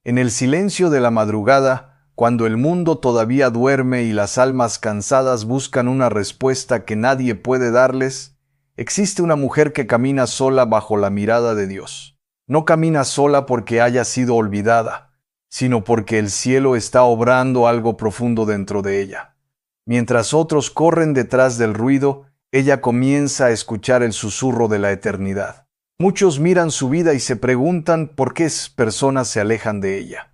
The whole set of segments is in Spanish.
En el silencio de la madrugada, cuando el mundo todavía duerme y las almas cansadas buscan una respuesta que nadie puede darles, existe una mujer que camina sola bajo la mirada de Dios. No camina sola porque haya sido olvidada, sino porque el cielo está obrando algo profundo dentro de ella. Mientras otros corren detrás del ruido, ella comienza a escuchar el susurro de la eternidad. Muchos miran su vida y se preguntan por qué personas se alejan de ella.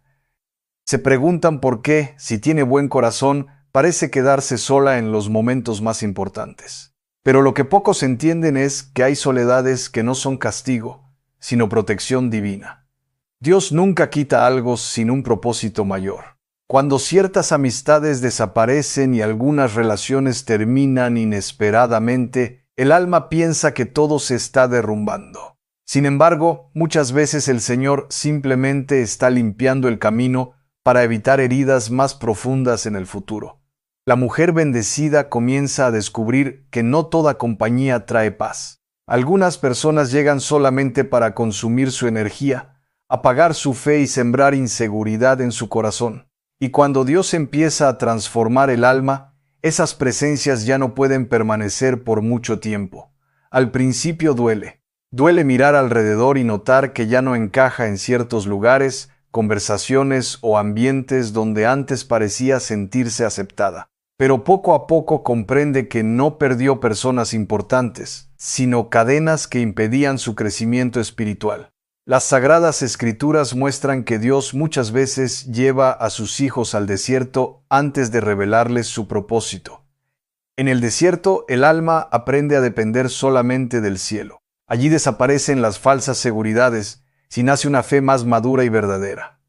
Se preguntan por qué, si tiene buen corazón, parece quedarse sola en los momentos más importantes. Pero lo que pocos entienden es que hay soledades que no son castigo, sino protección divina. Dios nunca quita algo sin un propósito mayor. Cuando ciertas amistades desaparecen y algunas relaciones terminan inesperadamente, el alma piensa que todo se está derrumbando. Sin embargo, muchas veces el Señor simplemente está limpiando el camino para evitar heridas más profundas en el futuro. La mujer bendecida comienza a descubrir que no toda compañía trae paz. Algunas personas llegan solamente para consumir su energía, apagar su fe y sembrar inseguridad en su corazón. Y cuando Dios empieza a transformar el alma, esas presencias ya no pueden permanecer por mucho tiempo. Al principio duele. Duele mirar alrededor y notar que ya no encaja en ciertos lugares, conversaciones o ambientes donde antes parecía sentirse aceptada. Pero poco a poco comprende que no perdió personas importantes, sino cadenas que impedían su crecimiento espiritual. Las Sagradas Escrituras muestran que Dios muchas veces lleva a sus hijos al desierto antes de revelarles su propósito. En el desierto, el alma aprende a depender solamente del cielo. Allí desaparecen las falsas seguridades, y nace una fe más madura y verdadera.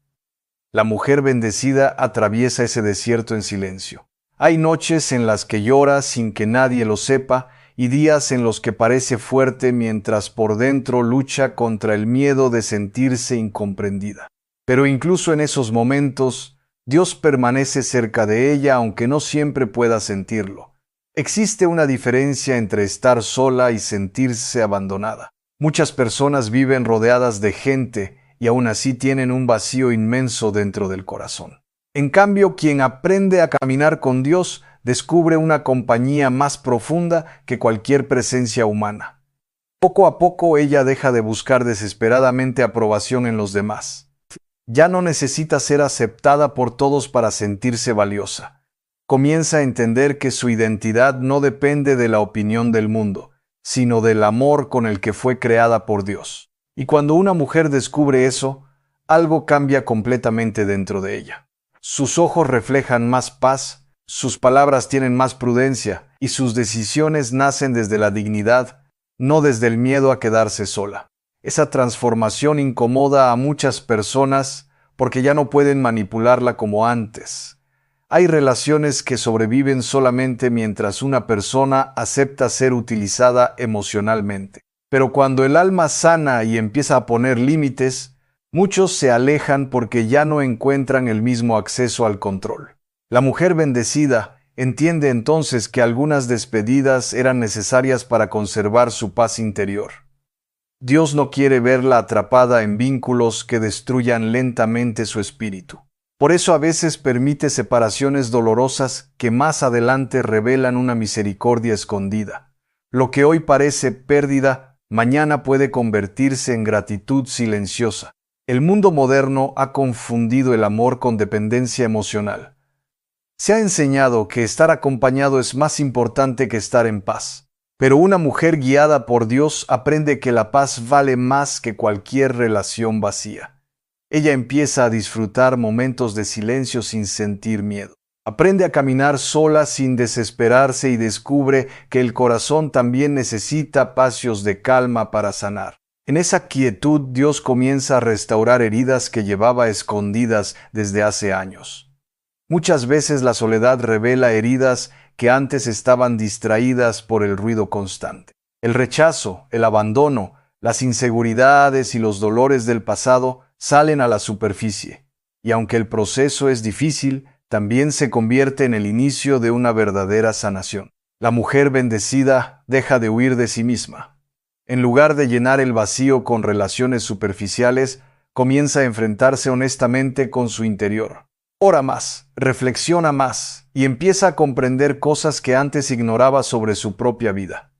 La mujer bendecida atraviesa ese desierto en silencio. Hay noches en las que llora sin que nadie lo sepa, y días en los que parece fuerte mientras por dentro lucha contra el miedo de sentirse incomprendida. Pero incluso en esos momentos, Dios permanece cerca de ella aunque no siempre pueda sentirlo. Existe una diferencia entre estar sola y sentirse abandonada. Muchas personas viven rodeadas de gente y aún así tienen un vacío inmenso dentro del corazón. En cambio, quien aprende a caminar con Dios descubre una compañía más profunda que cualquier presencia humana. Poco a poco ella deja de buscar desesperadamente aprobación en los demás. Ya no necesita ser aceptada por todos para sentirse valiosa. Comienza a entender que su identidad no depende de la opinión del mundo, sino del amor con el que fue creada por Dios. Y cuando una mujer descubre eso, algo cambia completamente dentro de ella. Sus ojos reflejan más paz, sus palabras tienen más prudencia y sus decisiones nacen desde la dignidad, no desde el miedo a quedarse sola. Esa transformación incomoda a muchas personas porque ya no pueden manipularla como antes. Hay relaciones que sobreviven solamente mientras una persona acepta ser utilizada emocionalmente. Pero cuando el alma sana y empieza a poner límites, muchos se alejan porque ya no encuentran el mismo acceso al control. La mujer bendecida entiende entonces que algunas despedidas eran necesarias para conservar su paz interior. Dios no quiere verla atrapada en vínculos que destruyan lentamente su espíritu. Por eso a veces permite separaciones dolorosas que más adelante revelan una misericordia escondida. Lo que hoy parece pérdida, mañana puede convertirse en gratitud silenciosa. El mundo moderno ha confundido el amor con dependencia emocional. Se ha enseñado que estar acompañado es más importante que estar en paz. Pero una mujer guiada por Dios aprende que la paz vale más que cualquier relación vacía. Ella empieza a disfrutar momentos de silencio sin sentir miedo. Aprende a caminar sola sin desesperarse y descubre que el corazón también necesita espacios de calma para sanar. En esa quietud Dios comienza a restaurar heridas que llevaba escondidas desde hace años. Muchas veces la soledad revela heridas que antes estaban distraídas por el ruido constante. El rechazo, el abandono, las inseguridades y los dolores del pasado salen a la superficie, y aunque el proceso es difícil, también se convierte en el inicio de una verdadera sanación. La mujer bendecida deja de huir de sí misma. En lugar de llenar el vacío con relaciones superficiales, comienza a enfrentarse honestamente con su interior. Ora más, reflexiona más y empieza a comprender cosas que antes ignoraba sobre su propia vida.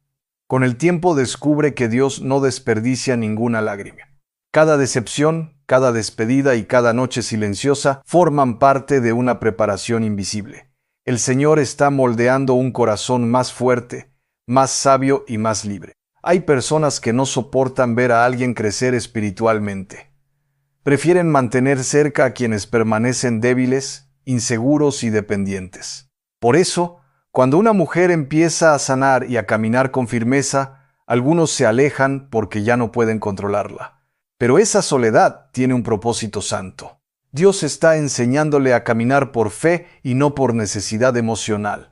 Con el tiempo descubre que Dios no desperdicia ninguna lágrima. Cada decepción, cada despedida y cada noche silenciosa forman parte de una preparación invisible. El Señor está moldeando un corazón más fuerte, más sabio y más libre. Hay personas que no soportan ver a alguien crecer espiritualmente. Prefieren mantener cerca a quienes permanecen débiles, inseguros y dependientes. Por eso, cuando una mujer empieza a sanar y a caminar con firmeza, algunos se alejan porque ya no pueden controlarla. Pero esa soledad tiene un propósito santo. Dios está enseñándole a caminar por fe y no por necesidad emocional.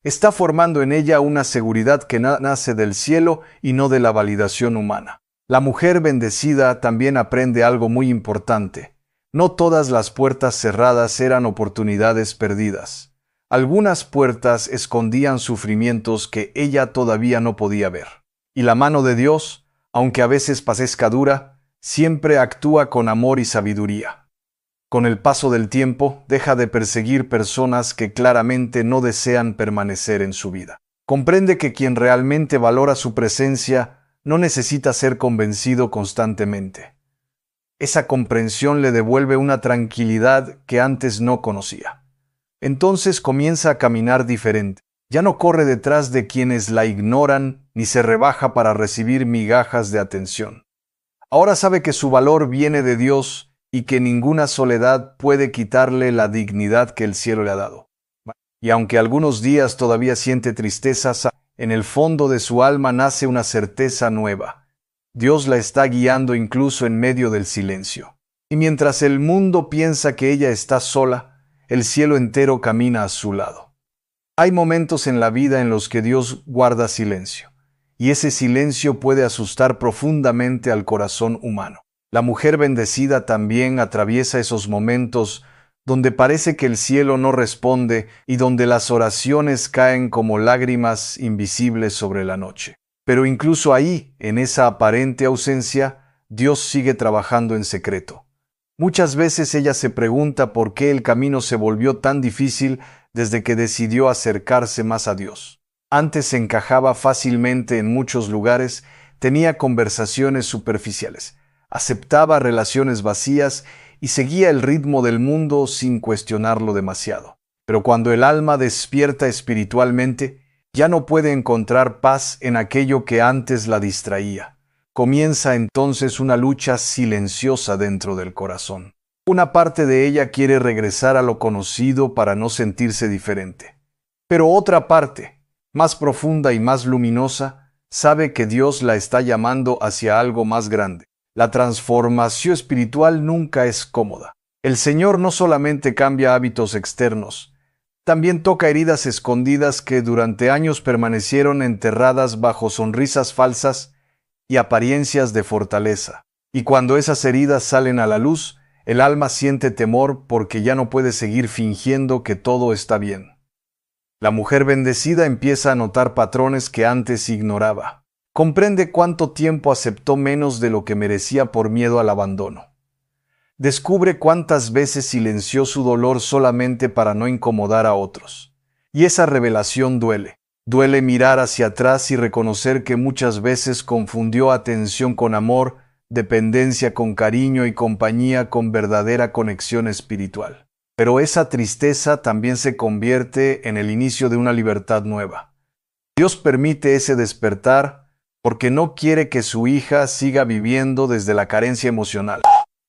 Está formando en ella una seguridad que nace del cielo y no de la validación humana. La mujer bendecida también aprende algo muy importante. No todas las puertas cerradas eran oportunidades perdidas. Algunas puertas escondían sufrimientos que ella todavía no podía ver. Y la mano de Dios, aunque a veces parezca dura, siempre actúa con amor y sabiduría. Con el paso del tiempo, deja de perseguir personas que claramente no desean permanecer en su vida. Comprende que quien realmente valora su presencia no necesita ser convencido constantemente. Esa comprensión le devuelve una tranquilidad que antes no conocía. Entonces comienza a caminar diferente. Ya no corre detrás de quienes la ignoran ni se rebaja para recibir migajas de atención. Ahora sabe que su valor viene de Dios y que ninguna soledad puede quitarle la dignidad que el cielo le ha dado. Y aunque algunos días todavía siente tristeza, en el fondo de su alma nace una certeza nueva. Dios la está guiando incluso en medio del silencio. Y mientras el mundo piensa que ella está sola, el cielo entero camina a su lado. Hay momentos en la vida en los que Dios guarda silencio, y ese silencio puede asustar profundamente al corazón humano. La mujer bendecida también atraviesa esos momentos donde parece que el cielo no responde y donde las oraciones caen como lágrimas invisibles sobre la noche. Pero incluso ahí, en esa aparente ausencia, Dios sigue trabajando en secreto. Muchas veces ella se pregunta por qué el camino se volvió tan difícil desde que decidió acercarse más a Dios. Antes encajaba fácilmente en muchos lugares, tenía conversaciones superficiales, aceptaba relaciones vacías y seguía el ritmo del mundo sin cuestionarlo demasiado. Pero cuando el alma despierta espiritualmente, ya no puede encontrar paz en aquello que antes la distraía. Comienza entonces una lucha silenciosa dentro del corazón. Una parte de ella quiere regresar a lo conocido para no sentirse diferente. Pero otra parte, más profunda y más luminosa, sabe que Dios la está llamando hacia algo más grande. La transformación espiritual nunca es cómoda. El Señor no solamente cambia hábitos externos, también toca heridas escondidas que durante años permanecieron enterradas bajo sonrisas falsas y apariencias de fortaleza. Y cuando esas heridas salen a la luz, el alma siente temor porque ya no puede seguir fingiendo que todo está bien. La mujer bendecida empieza a notar patrones que antes ignoraba. Comprende cuánto tiempo aceptó menos de lo que merecía por miedo al abandono. Descubre cuántas veces silenció su dolor solamente para no incomodar a otros. Y esa revelación duele. Duele mirar hacia atrás y reconocer que muchas veces confundió atención con amor, dependencia con cariño y compañía con verdadera conexión espiritual. Pero esa tristeza también se convierte en el inicio de una libertad nueva. Dios permite ese despertar porque no quiere que su hija siga viviendo desde la carencia emocional.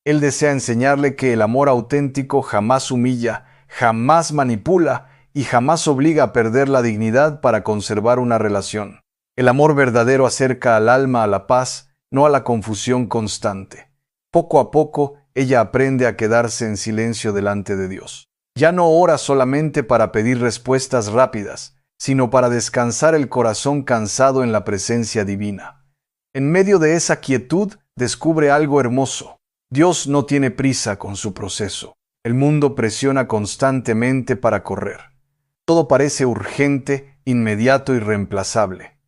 Él desea enseñarle que el amor auténtico jamás humilla, jamás manipula y jamás obliga a perder la dignidad para conservar una relación. El amor verdadero acerca al alma a la paz, no a la confusión constante. Poco a poco, ella aprende a quedarse en silencio delante de Dios. Ya no ora solamente para pedir respuestas rápidas, sino para descansar el corazón cansado en la presencia divina. En medio de esa quietud, descubre algo hermoso. Dios no tiene prisa con su proceso. El mundo presiona constantemente para correr. Todo parece urgente, inmediato y reemplazable.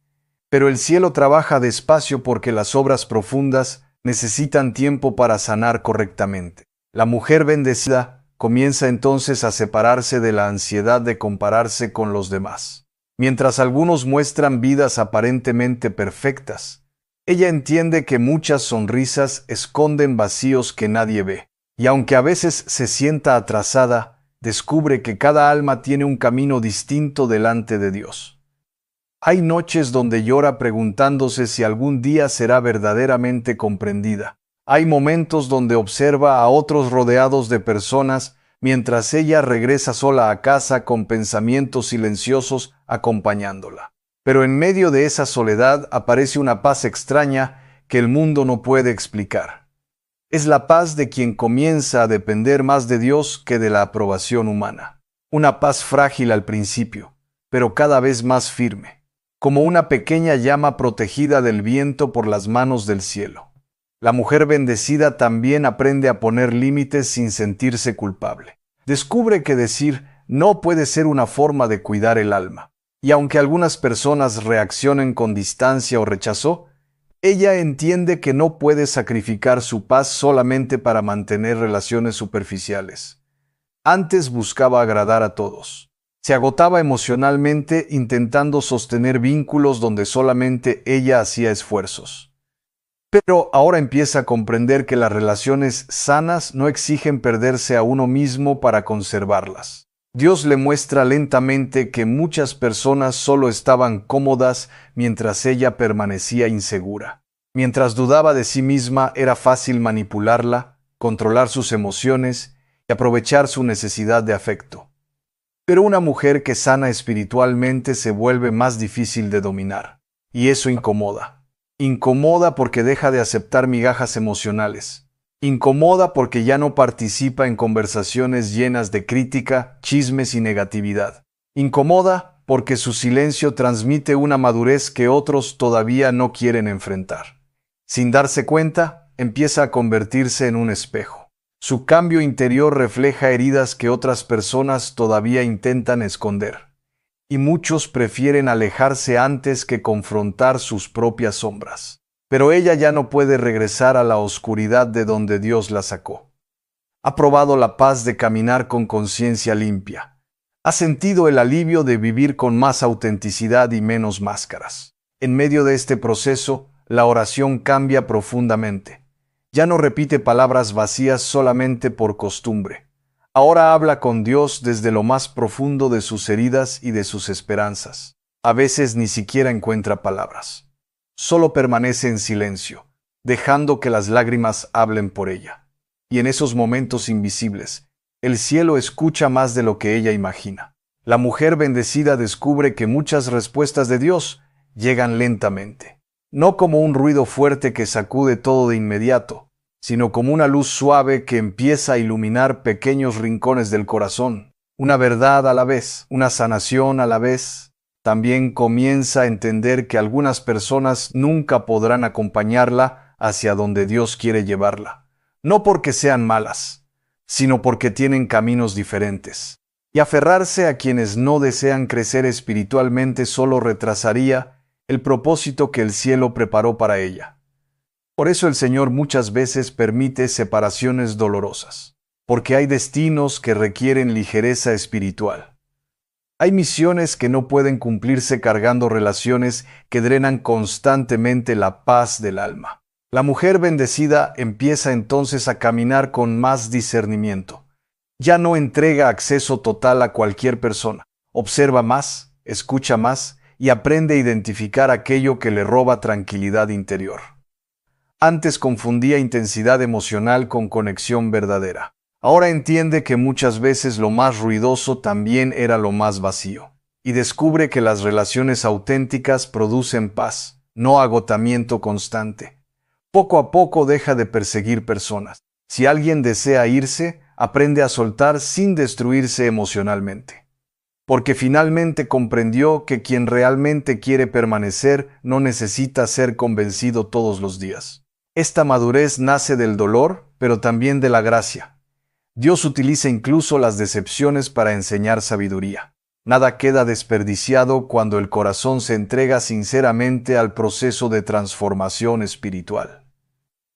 Pero el cielo trabaja despacio porque las obras profundas necesitan tiempo para sanar correctamente. La mujer bendecida comienza entonces a separarse de la ansiedad de compararse con los demás. Mientras algunos muestran vidas aparentemente perfectas, ella entiende que muchas sonrisas esconden vacíos que nadie ve, y aunque a veces se sienta atrasada, descubre que cada alma tiene un camino distinto delante de Dios. Hay noches donde llora preguntándose si algún día será verdaderamente comprendida. Hay momentos donde observa a otros rodeados de personas mientras ella regresa sola a casa con pensamientos silenciosos acompañándola. Pero en medio de esa soledad aparece una paz extraña que el mundo no puede explicar. Es la paz de quien comienza a depender más de Dios que de la aprobación humana. Una paz frágil al principio, pero cada vez más firme, como una pequeña llama protegida del viento por las manos del cielo. La mujer bendecida también aprende a poner límites sin sentirse culpable. Descubre que decir no puede ser una forma de cuidar el alma. Y aunque algunas personas reaccionen con distancia o rechazo, ella entiende que no puede sacrificar su paz solamente para mantener relaciones superficiales. Antes buscaba agradar a todos. Se agotaba emocionalmente intentando sostener vínculos donde solamente ella hacía esfuerzos. Pero ahora empieza a comprender que las relaciones sanas no exigen perderse a uno mismo para conservarlas. Dios le muestra lentamente que muchas personas solo estaban cómodas mientras ella permanecía insegura. Mientras dudaba de sí misma, era fácil manipularla, controlar sus emociones y aprovechar su necesidad de afecto. Pero una mujer que sana espiritualmente se vuelve más difícil de dominar, y eso incomoda. Incomoda porque deja de aceptar migajas emocionales. Incomoda porque ya no participa en conversaciones llenas de crítica, chismes y negatividad. Incomoda porque su silencio transmite una madurez que otros todavía no quieren enfrentar. Sin darse cuenta, empieza a convertirse en un espejo. Su cambio interior refleja heridas que otras personas todavía intentan esconder. Y muchos prefieren alejarse antes que confrontar sus propias sombras. Pero ella ya no puede regresar a la oscuridad de donde Dios la sacó. Ha probado la paz de caminar con conciencia limpia. Ha sentido el alivio de vivir con más autenticidad y menos máscaras. En medio de este proceso, la oración cambia profundamente. Ya no repite palabras vacías solamente por costumbre. Ahora habla con Dios desde lo más profundo de sus heridas y de sus esperanzas. A veces ni siquiera encuentra palabras. Solo permanece en silencio, dejando que las lágrimas hablen por ella. Y en esos momentos invisibles, el cielo escucha más de lo que ella imagina. La mujer bendecida descubre que muchas respuestas de Dios llegan lentamente, no como un ruido fuerte que sacude todo de inmediato, sino como una luz suave que empieza a iluminar pequeños rincones del corazón, una verdad a la vez, una sanación a la vez. También comienza a entender que algunas personas nunca podrán acompañarla hacia donde Dios quiere llevarla, no porque sean malas, sino porque tienen caminos diferentes. Y aferrarse a quienes no desean crecer espiritualmente solo retrasaría el propósito que el cielo preparó para ella. Por eso el Señor muchas veces permite separaciones dolorosas, porque hay destinos que requieren ligereza espiritual. Hay misiones que no pueden cumplirse cargando relaciones que drenan constantemente la paz del alma. La mujer bendecida empieza entonces a caminar con más discernimiento. Ya no entrega acceso total a cualquier persona. Observa más, escucha más y aprende a identificar aquello que le roba tranquilidad interior. Antes confundía intensidad emocional con conexión verdadera. Ahora entiende que muchas veces lo más ruidoso también era lo más vacío. Y descubre que las relaciones auténticas producen paz, no agotamiento constante. Poco a poco deja de perseguir personas. Si alguien desea irse, aprende a soltar sin destruirse emocionalmente. Porque finalmente comprendió que quien realmente quiere permanecer no necesita ser convencido todos los días. Esta madurez nace del dolor, pero también de la gracia. Dios utiliza incluso las decepciones para enseñar sabiduría. Nada queda desperdiciado cuando el corazón se entrega sinceramente al proceso de transformación espiritual.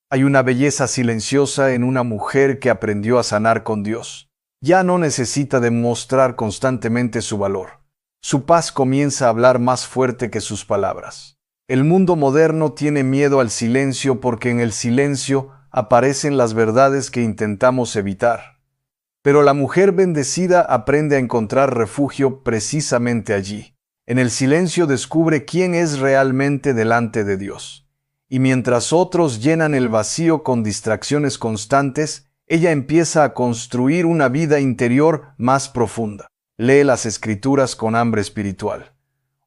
Hay una belleza silenciosa en una mujer que aprendió a sanar con Dios. Ya no necesita demostrar constantemente su valor. Su paz comienza a hablar más fuerte que sus palabras. El mundo moderno tiene miedo al silencio porque en el silencio aparecen las verdades que intentamos evitar. Pero la mujer bendecida aprende a encontrar refugio precisamente allí. En el silencio descubre quién es realmente delante de Dios. Y mientras otros llenan el vacío con distracciones constantes, ella empieza a construir una vida interior más profunda. Lee las Escrituras con hambre espiritual.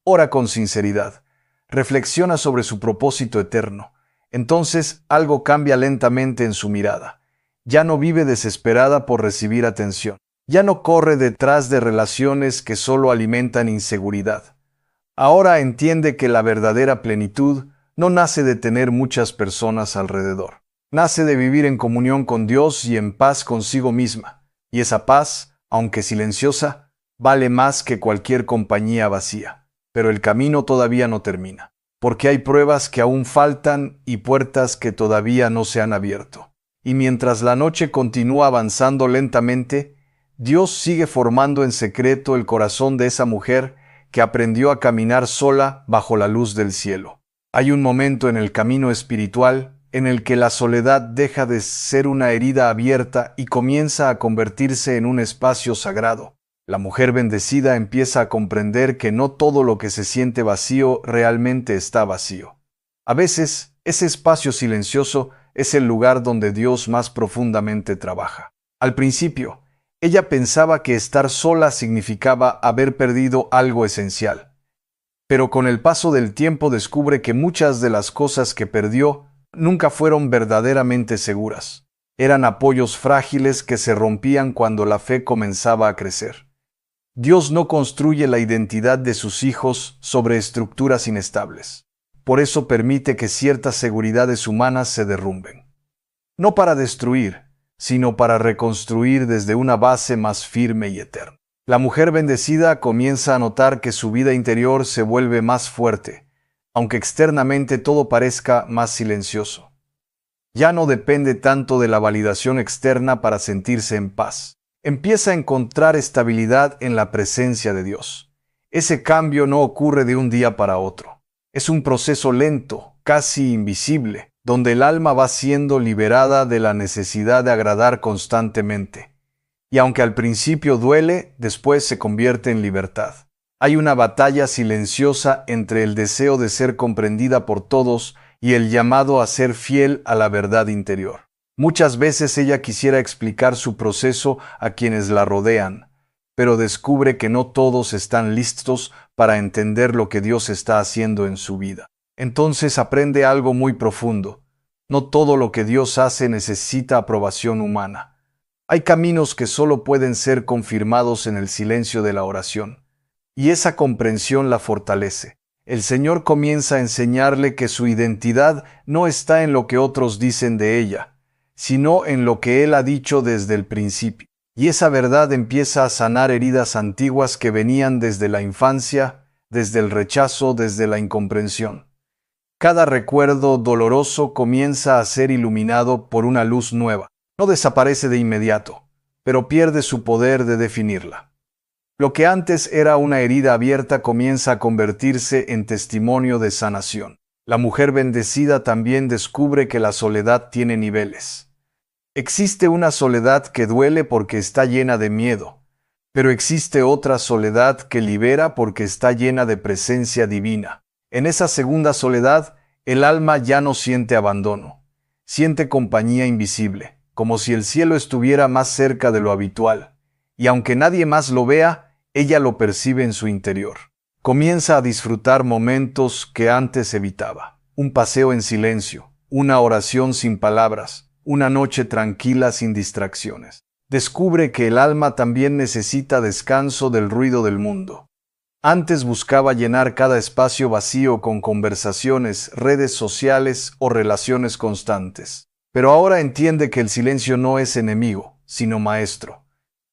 Ora con sinceridad. Reflexiona sobre su propósito eterno. Entonces algo cambia lentamente en su mirada. Ya no vive desesperada por recibir atención. Ya no corre detrás de relaciones que solo alimentan inseguridad. Ahora entiende que la verdadera plenitud no nace de tener muchas personas alrededor. Nace de vivir en comunión con Dios y en paz consigo misma. Y esa paz, aunque silenciosa, vale más que cualquier compañía vacía. Pero el camino todavía no termina, porque hay pruebas que aún faltan y puertas que todavía no se han abierto. Y mientras la noche continúa avanzando lentamente, Dios sigue formando en secreto el corazón de esa mujer que aprendió a caminar sola bajo la luz del cielo. Hay un momento en el camino espiritual en el que la soledad deja de ser una herida abierta y comienza a convertirse en un espacio sagrado. La mujer bendecida empieza a comprender que no todo lo que se siente vacío realmente está vacío. A veces, ese espacio silencioso es el lugar donde Dios más profundamente trabaja. Al principio, ella pensaba que estar sola significaba haber perdido algo esencial. Pero con el paso del tiempo descubre que muchas de las cosas que perdió nunca fueron verdaderamente seguras. Eran apoyos frágiles que se rompían cuando la fe comenzaba a crecer. Dios no construye la identidad de sus hijos sobre estructuras inestables. Por eso permite que ciertas seguridades humanas se derrumben. No para destruir, sino para reconstruir desde una base más firme y eterna. La mujer bendecida comienza a notar que su vida interior se vuelve más fuerte, aunque externamente todo parezca más silencioso. Ya no depende tanto de la validación externa para sentirse en paz. Empieza a encontrar estabilidad en la presencia de Dios. Ese cambio no ocurre de un día para otro. Es un proceso lento, casi invisible, donde el alma va siendo liberada de la necesidad de agradar constantemente. Y aunque al principio duele, después se convierte en libertad. Hay una batalla silenciosa entre el deseo de ser comprendida por todos y el llamado a ser fiel a la verdad interior. Muchas veces ella quisiera explicar su proceso a quienes la rodean, pero descubre que no todos están listos para entender lo que Dios está haciendo en su vida. Entonces aprende algo muy profundo. No todo lo que Dios hace necesita aprobación humana. Hay caminos que solo pueden ser confirmados en el silencio de la oración, y esa comprensión la fortalece. El Señor comienza a enseñarle que su identidad no está en lo que otros dicen de ella, sino en lo que Él ha dicho desde el principio. Y esa verdad empieza a sanar heridas antiguas que venían desde la infancia, desde el rechazo, desde la incomprensión. Cada recuerdo doloroso comienza a ser iluminado por una luz nueva. No desaparece de inmediato, pero pierde su poder de definirla. Lo que antes era una herida abierta comienza a convertirse en testimonio de sanación. La mujer bendecida también descubre que la soledad tiene niveles. Existe una soledad que duele porque está llena de miedo, pero existe otra soledad que libera porque está llena de presencia divina. En esa segunda soledad, el alma ya no siente abandono, siente compañía invisible, como si el cielo estuviera más cerca de lo habitual, y aunque nadie más lo vea, ella lo percibe en su interior. Comienza a disfrutar momentos que antes evitaba. Un paseo en silencio, una oración sin palabras, una noche tranquila sin distracciones. Descubre que el alma también necesita descanso del ruido del mundo. Antes buscaba llenar cada espacio vacío con conversaciones, redes sociales o relaciones constantes. Pero ahora entiende que el silencio no es enemigo, sino maestro.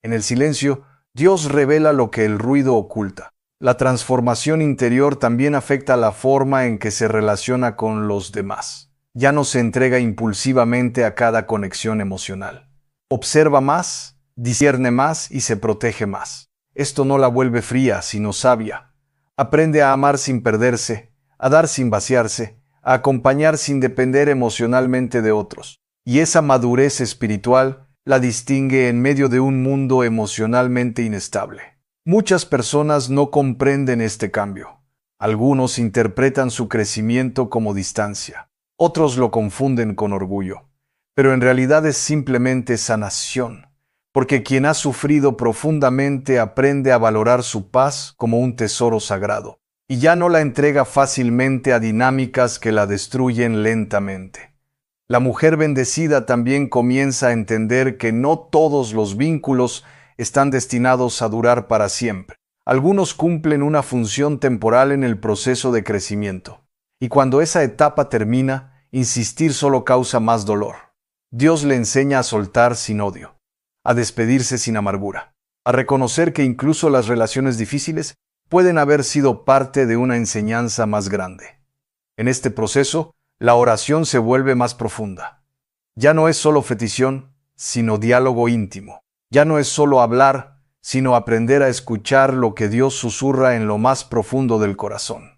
En el silencio, Dios revela lo que el ruido oculta. La transformación interior también afecta la forma en que se relaciona con los demás. Ya no se entrega impulsivamente a cada conexión emocional. Observa más, discierne más y se protege más. Esto no la vuelve fría, sino sabia. Aprende a amar sin perderse, a dar sin vaciarse, a acompañar sin depender emocionalmente de otros. Y esa madurez espiritual la distingue en medio de un mundo emocionalmente inestable. Muchas personas no comprenden este cambio. Algunos interpretan su crecimiento como distancia. Otros lo confunden con orgullo. Pero en realidad es simplemente sanación, porque quien ha sufrido profundamente aprende a valorar su paz como un tesoro sagrado, y ya no la entrega fácilmente a dinámicas que la destruyen lentamente. La mujer bendecida también comienza a entender que no todos los vínculos están destinados a durar para siempre. Algunos cumplen una función temporal en el proceso de crecimiento, y cuando esa etapa termina, insistir solo causa más dolor. Dios le enseña a soltar sin odio, a despedirse sin amargura, a reconocer que incluso las relaciones difíciles pueden haber sido parte de una enseñanza más grande. En este proceso, la oración se vuelve más profunda. Ya no es solo petición, sino diálogo íntimo. Ya no es solo hablar, sino aprender a escuchar lo que Dios susurra en lo más profundo del corazón.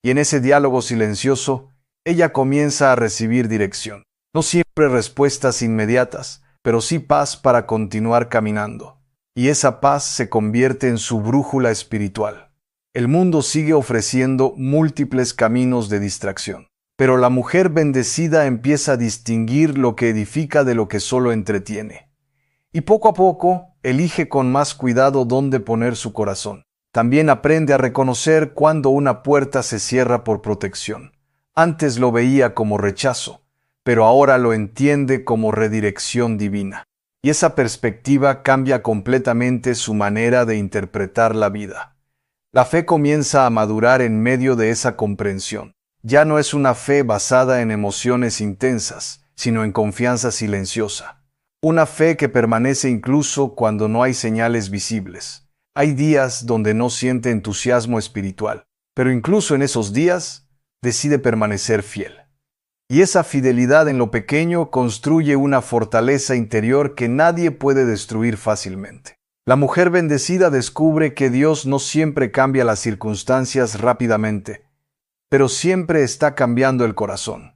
Y en ese diálogo silencioso, ella comienza a recibir dirección. No siempre respuestas inmediatas, pero sí paz para continuar caminando. Y esa paz se convierte en su brújula espiritual. El mundo sigue ofreciendo múltiples caminos de distracción, pero la mujer bendecida empieza a distinguir lo que edifica de lo que solo entretiene. Y poco a poco, elige con más cuidado dónde poner su corazón. También aprende a reconocer cuando una puerta se cierra por protección. Antes lo veía como rechazo, pero ahora lo entiende como redirección divina. Y esa perspectiva cambia completamente su manera de interpretar la vida. La fe comienza a madurar en medio de esa comprensión. Ya no es una fe basada en emociones intensas, sino en confianza silenciosa. Una fe que permanece incluso cuando no hay señales visibles. Hay días donde no siente entusiasmo espiritual, pero incluso en esos días decide permanecer fiel. Y esa fidelidad en lo pequeño construye una fortaleza interior que nadie puede destruir fácilmente. La mujer bendecida descubre que Dios no siempre cambia las circunstancias rápidamente, pero siempre está cambiando el corazón.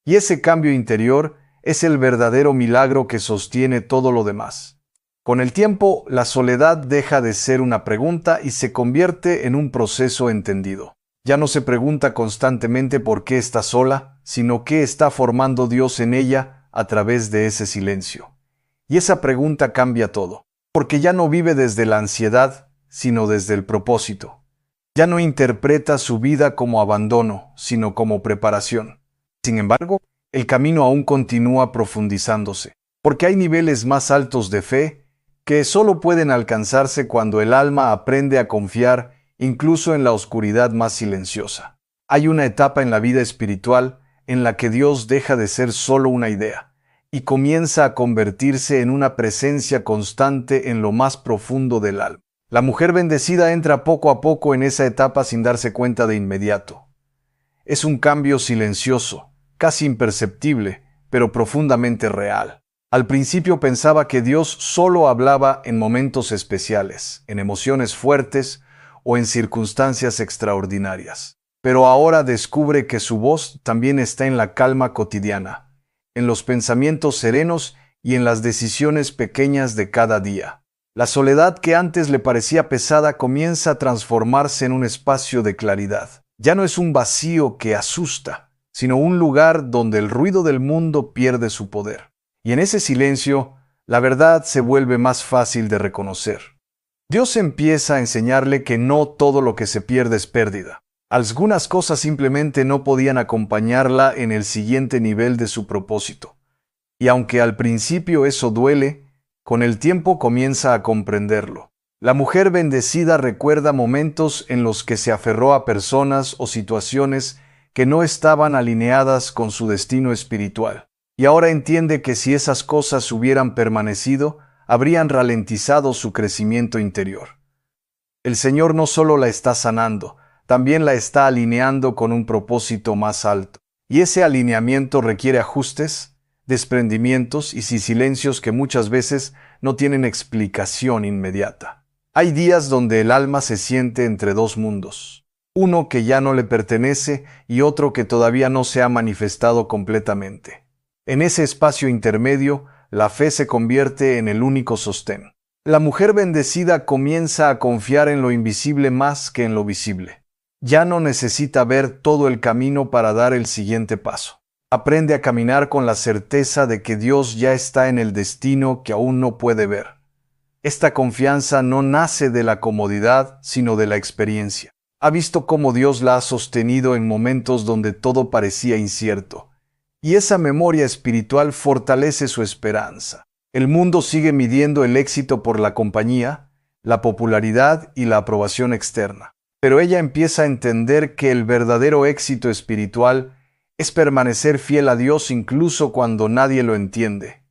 Y ese cambio interior es el verdadero milagro que sostiene todo lo demás. Con el tiempo, la soledad deja de ser una pregunta y se convierte en un proceso entendido. Ya no se pregunta constantemente por qué está sola, sino qué está formando Dios en ella a través de ese silencio. Y esa pregunta cambia todo, porque ya no vive desde la ansiedad, sino desde el propósito. Ya no interpreta su vida como abandono, sino como preparación. Sin embargo, el camino aún continúa profundizándose, porque hay niveles más altos de fe que solo pueden alcanzarse cuando el alma aprende a confiar incluso en la oscuridad más silenciosa. Hay una etapa en la vida espiritual en la que Dios deja de ser solo una idea y comienza a convertirse en una presencia constante en lo más profundo del alma. La mujer bendecida entra poco a poco en esa etapa sin darse cuenta de inmediato. Es un cambio silencioso, casi imperceptible, pero profundamente real. Al principio pensaba que Dios solo hablaba en momentos especiales, en emociones fuertes o en circunstancias extraordinarias. Pero ahora descubre que su voz también está en la calma cotidiana, en los pensamientos serenos y en las decisiones pequeñas de cada día. La soledad que antes le parecía pesada comienza a transformarse en un espacio de claridad. Ya no es un vacío que asusta, sino un lugar donde el ruido del mundo pierde su poder. Y en ese silencio, la verdad se vuelve más fácil de reconocer. Dios empieza a enseñarle que no todo lo que se pierde es pérdida. Algunas cosas simplemente no podían acompañarla en el siguiente nivel de su propósito. Y aunque al principio eso duele, con el tiempo comienza a comprenderlo. La mujer bendecida recuerda momentos en los que se aferró a personas o situaciones que no estaban alineadas con su destino espiritual. Y ahora entiende que si esas cosas hubieran permanecido, habrían ralentizado su crecimiento interior. El Señor no solo la está sanando, también la está alineando con un propósito más alto. Y ese alineamiento requiere ajustes, desprendimientos y silencios que muchas veces no tienen explicación inmediata. Hay días donde el alma se siente entre dos mundos, uno que ya no le pertenece y otro que todavía no se ha manifestado completamente. En ese espacio intermedio, la fe se convierte en el único sostén. La mujer bendecida comienza a confiar en lo invisible más que en lo visible. Ya no necesita ver todo el camino para dar el siguiente paso. Aprende a caminar con la certeza de que Dios ya está en el destino que aún no puede ver. Esta confianza no nace de la comodidad, sino de la experiencia. Ha visto cómo Dios la ha sostenido en momentos donde todo parecía incierto. Y esa memoria espiritual fortalece su esperanza. El mundo sigue midiendo el éxito por la compañía, la popularidad y la aprobación externa. Pero ella empieza a entender que el verdadero éxito espiritual es permanecer fiel a Dios incluso cuando nadie lo entiende.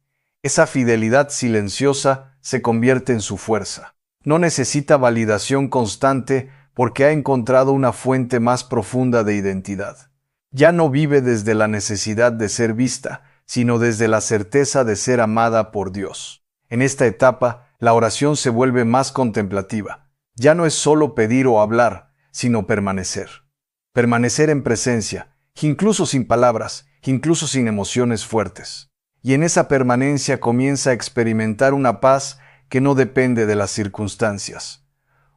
Esa fidelidad silenciosa se convierte en su fuerza. No necesita validación constante porque ha encontrado una fuente más profunda de identidad. Ya no vive desde la necesidad de ser vista, sino desde la certeza de ser amada por Dios. En esta etapa, la oración se vuelve más contemplativa. Ya no es solo pedir o hablar, sino permanecer. Permanecer en presencia, incluso sin palabras, incluso sin emociones fuertes. Y en esa permanencia comienza a experimentar una paz que no depende de las circunstancias.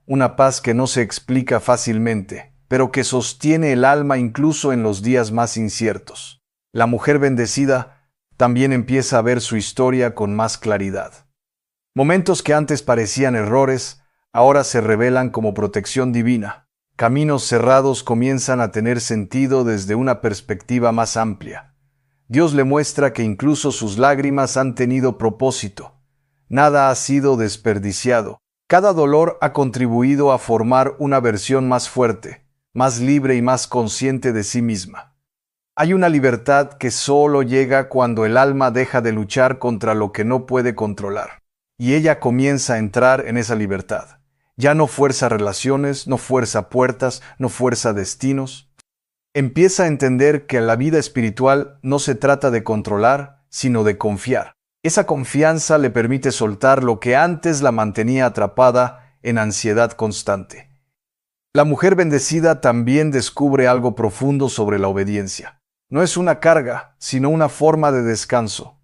Una paz que no se explica fácilmente, pero que sostiene el alma incluso en los días más inciertos. La mujer bendecida también empieza a ver su historia con más claridad. Momentos que antes parecían errores, ahora se revelan como protección divina. Caminos cerrados comienzan a tener sentido desde una perspectiva más amplia. Dios le muestra que incluso sus lágrimas han tenido propósito. Nada ha sido desperdiciado. Cada dolor ha contribuido a formar una versión más fuerte, más libre y más consciente de sí misma. Hay una libertad que solo llega cuando el alma deja de luchar contra lo que no puede controlar. Y ella comienza a entrar en esa libertad. Ya no fuerza relaciones, no fuerza puertas, no fuerza destinos. Empieza a entender que la vida espiritual no se trata de controlar, sino de confiar. Esa confianza le permite soltar lo que antes la mantenía atrapada en ansiedad constante. La mujer bendecida también descubre algo profundo sobre la obediencia. No es una carga, sino una forma de descanso.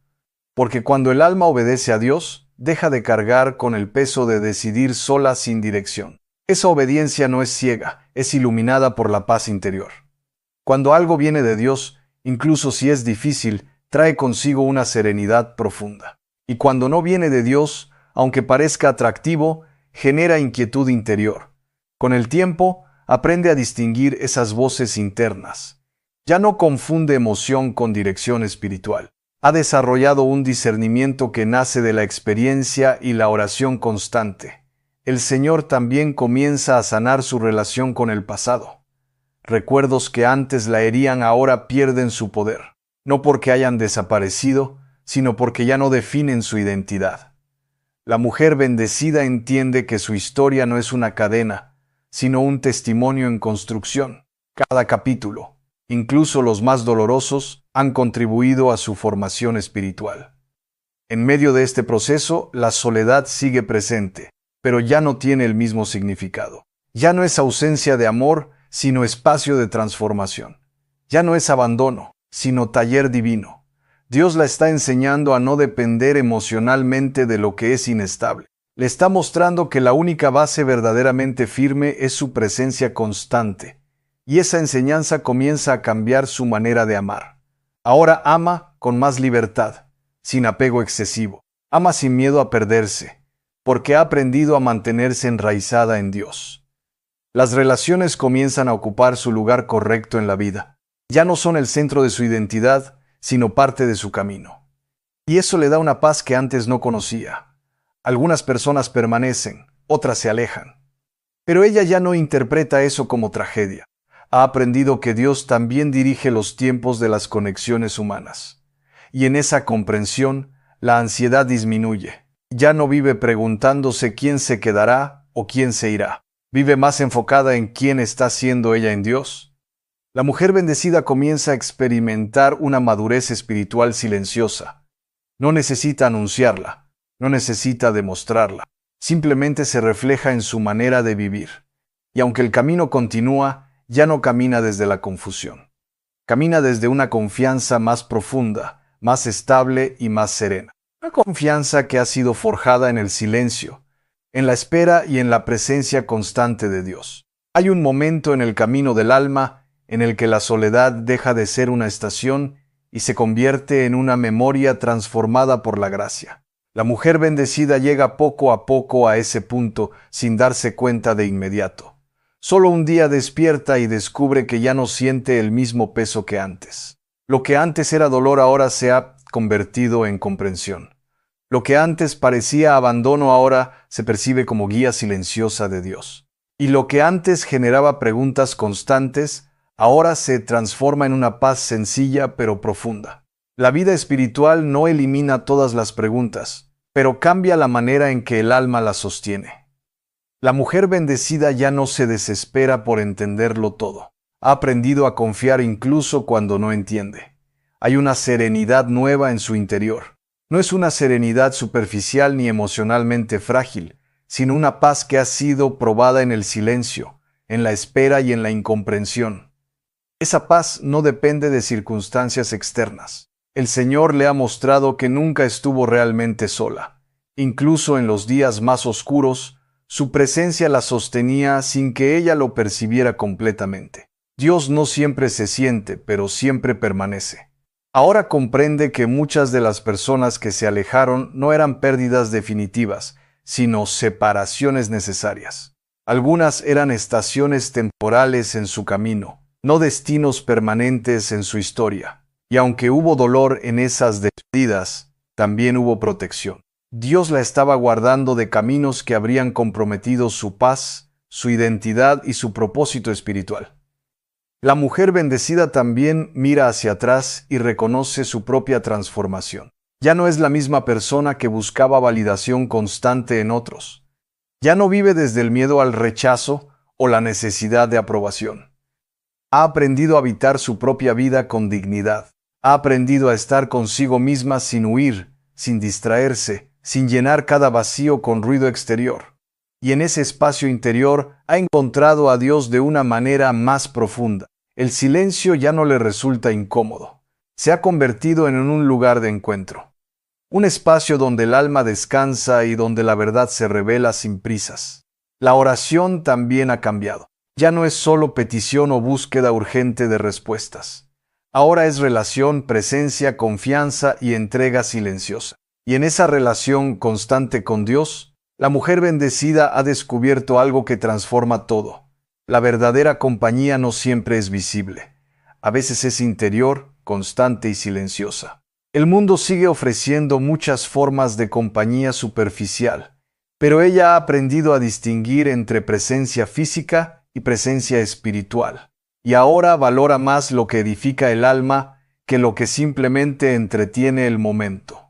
Porque cuando el alma obedece a Dios, deja de cargar con el peso de decidir sola sin dirección. Esa obediencia no es ciega, es iluminada por la paz interior. Cuando algo viene de Dios, incluso si es difícil, trae consigo una serenidad profunda. Y cuando no viene de Dios, aunque parezca atractivo, genera inquietud interior. Con el tiempo, aprende a distinguir esas voces internas. Ya no confunde emoción con dirección espiritual. Ha desarrollado un discernimiento que nace de la experiencia y la oración constante. El Señor también comienza a sanar su relación con el pasado. Recuerdos que antes la herían ahora pierden su poder, no porque hayan desaparecido, sino porque ya no definen su identidad. La mujer bendecida entiende que su historia no es una cadena, sino un testimonio en construcción. Cada capítulo, incluso los más dolorosos, han contribuido a su formación espiritual. En medio de este proceso, la soledad sigue presente, pero ya no tiene el mismo significado. Ya no es ausencia de amor, sino espacio de transformación. Ya no es abandono, sino taller divino. Dios la está enseñando a no depender emocionalmente de lo que es inestable. Le está mostrando que la única base verdaderamente firme es su presencia constante, y esa enseñanza comienza a cambiar su manera de amar. Ahora ama con más libertad, sin apego excesivo. Ama sin miedo a perderse, porque ha aprendido a mantenerse enraizada en Dios. Las relaciones comienzan a ocupar su lugar correcto en la vida. Ya no son el centro de su identidad, sino parte de su camino. Y eso le da una paz que antes no conocía. Algunas personas permanecen, otras se alejan. Pero ella ya no interpreta eso como tragedia. Ha aprendido que Dios también dirige los tiempos de las conexiones humanas. Y en esa comprensión, la ansiedad disminuye. Ya no vive preguntándose quién se quedará o quién se irá. Vive más enfocada en quién está siendo ella en Dios. La mujer bendecida comienza a experimentar una madurez espiritual silenciosa. No necesita anunciarla, no necesita demostrarla, simplemente se refleja en su manera de vivir. Y aunque el camino continúa, ya no camina desde la confusión. Camina desde una confianza más profunda, más estable y más serena. Una confianza que ha sido forjada en el silencio, en la espera y en la presencia constante de Dios. Hay un momento en el camino del alma en el que la soledad deja de ser una estación y se convierte en una memoria transformada por la gracia. La mujer bendecida llega poco a poco a ese punto sin darse cuenta de inmediato. Solo un día despierta y descubre que ya no siente el mismo peso que antes. Lo que antes era dolor ahora se ha convertido en comprensión. Lo que antes parecía abandono ahora se percibe como guía silenciosa de Dios. Y lo que antes generaba preguntas constantes, ahora se transforma en una paz sencilla pero profunda. La vida espiritual no elimina todas las preguntas, pero cambia la manera en que el alma las sostiene. La mujer bendecida ya no se desespera por entenderlo todo. Ha aprendido a confiar incluso cuando no entiende. Hay una serenidad nueva en su interior. No es una serenidad superficial ni emocionalmente frágil, sino una paz que ha sido probada en el silencio, en la espera y en la incomprensión. Esa paz no depende de circunstancias externas. El Señor le ha mostrado que nunca estuvo realmente sola. Incluso en los días más oscuros, su presencia la sostenía sin que ella lo percibiera completamente. Dios no siempre se siente, pero siempre permanece. Ahora comprende que muchas de las personas que se alejaron no eran pérdidas definitivas, sino separaciones necesarias. Algunas eran estaciones temporales en su camino, no destinos permanentes en su historia. Y aunque hubo dolor en esas despedidas, también hubo protección. Dios la estaba guardando de caminos que habrían comprometido su paz, su identidad y su propósito espiritual. La mujer bendecida también mira hacia atrás y reconoce su propia transformación. Ya no es la misma persona que buscaba validación constante en otros. Ya no vive desde el miedo al rechazo o la necesidad de aprobación. Ha aprendido a habitar su propia vida con dignidad. Ha aprendido a estar consigo misma sin huir, sin distraerse, sin llenar cada vacío con ruido exterior. Y en ese espacio interior ha encontrado a Dios de una manera más profunda. El silencio ya no le resulta incómodo. Se ha convertido en un lugar de encuentro. Un espacio donde el alma descansa y donde la verdad se revela sin prisas. La oración también ha cambiado. Ya no es solo petición o búsqueda urgente de respuestas. Ahora es relación, presencia, confianza y entrega silenciosa. Y en esa relación constante con Dios, la mujer bendecida ha descubierto algo que transforma todo. La verdadera compañía no siempre es visible. A veces es interior, constante y silenciosa. El mundo sigue ofreciendo muchas formas de compañía superficial, pero ella ha aprendido a distinguir entre presencia física y presencia espiritual. Y ahora valora más lo que edifica el alma que lo que simplemente entretiene el momento.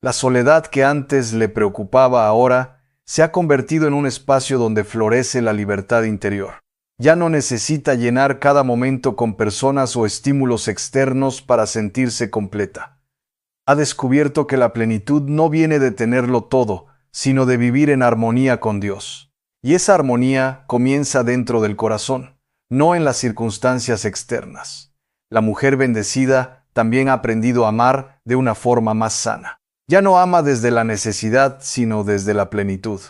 La soledad que antes le preocupaba ahora se ha convertido en un espacio donde florece la libertad interior. Ya no necesita llenar cada momento con personas o estímulos externos para sentirse completa. Ha descubierto que la plenitud no viene de tenerlo todo, sino de vivir en armonía con Dios. Y esa armonía comienza dentro del corazón, no en las circunstancias externas. La mujer bendecida también ha aprendido a amar de una forma más sana. Ya no ama desde la necesidad, sino desde la plenitud.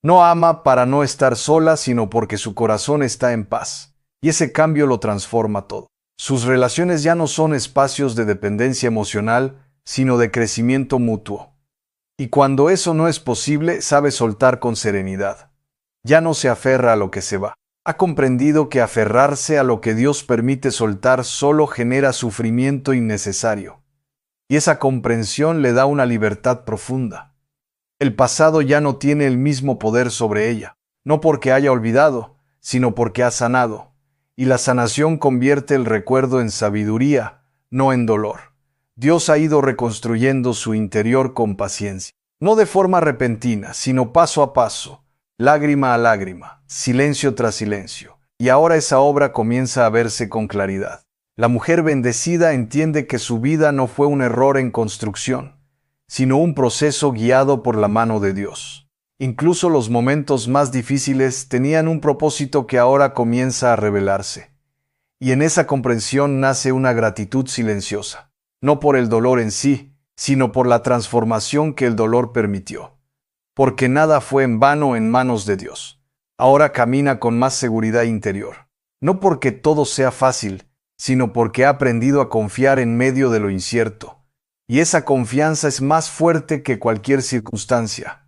No ama para no estar sola, sino porque su corazón está en paz. Y ese cambio lo transforma todo. Sus relaciones ya no son espacios de dependencia emocional, sino de crecimiento mutuo. Y cuando eso no es posible, sabe soltar con serenidad. Ya no se aferra a lo que se va. Ha comprendido que aferrarse a lo que Dios permite soltar solo genera sufrimiento innecesario. Y esa comprensión le da una libertad profunda. El pasado ya no tiene el mismo poder sobre ella, no porque haya olvidado, sino porque ha sanado. Y la sanación convierte el recuerdo en sabiduría, no en dolor. Dios ha ido reconstruyendo su interior con paciencia. No de forma repentina, sino paso a paso, lágrima a lágrima, silencio tras silencio. y ahora esa obra comienza a verse con claridad. La mujer bendecida entiende que su vida no fue un error en construcción, sino un proceso guiado por la mano de Dios. Incluso los momentos más difíciles tenían un propósito que ahora comienza a revelarse. Y en esa comprensión nace una gratitud silenciosa, no por el dolor en sí, sino por la transformación que el dolor permitió. Porque nada fue en vano en manos de Dios. Ahora camina con más seguridad interior. No porque todo sea fácil, sino porque ha aprendido a confiar en medio de lo incierto. Y esa confianza es más fuerte que cualquier circunstancia.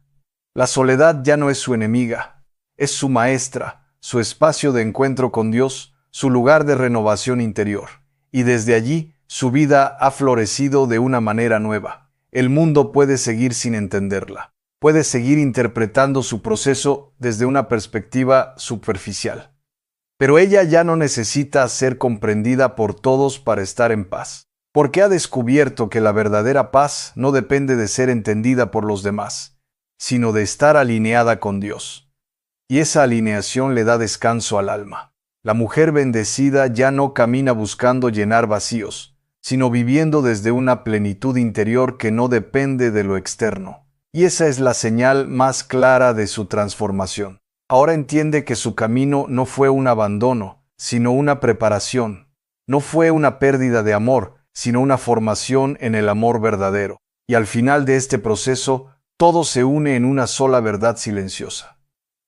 La soledad ya no es su enemiga, es su maestra, su espacio de encuentro con Dios, su lugar de renovación interior. Y desde allí, su vida ha florecido de una manera nueva. El mundo puede seguir sin entenderla. Puede seguir interpretando su proceso desde una perspectiva superficial. Pero ella ya no necesita ser comprendida por todos para estar en paz, porque ha descubierto que la verdadera paz no depende de ser entendida por los demás, sino de estar alineada con Dios. Y esa alineación le da descanso al alma. La mujer bendecida ya no camina buscando llenar vacíos, sino viviendo desde una plenitud interior que no depende de lo externo. Y esa es la señal más clara de su transformación. Ahora entiende que su camino no fue un abandono, sino una preparación. No fue una pérdida de amor, sino una formación en el amor verdadero. Y al final de este proceso, todo se une en una sola verdad silenciosa.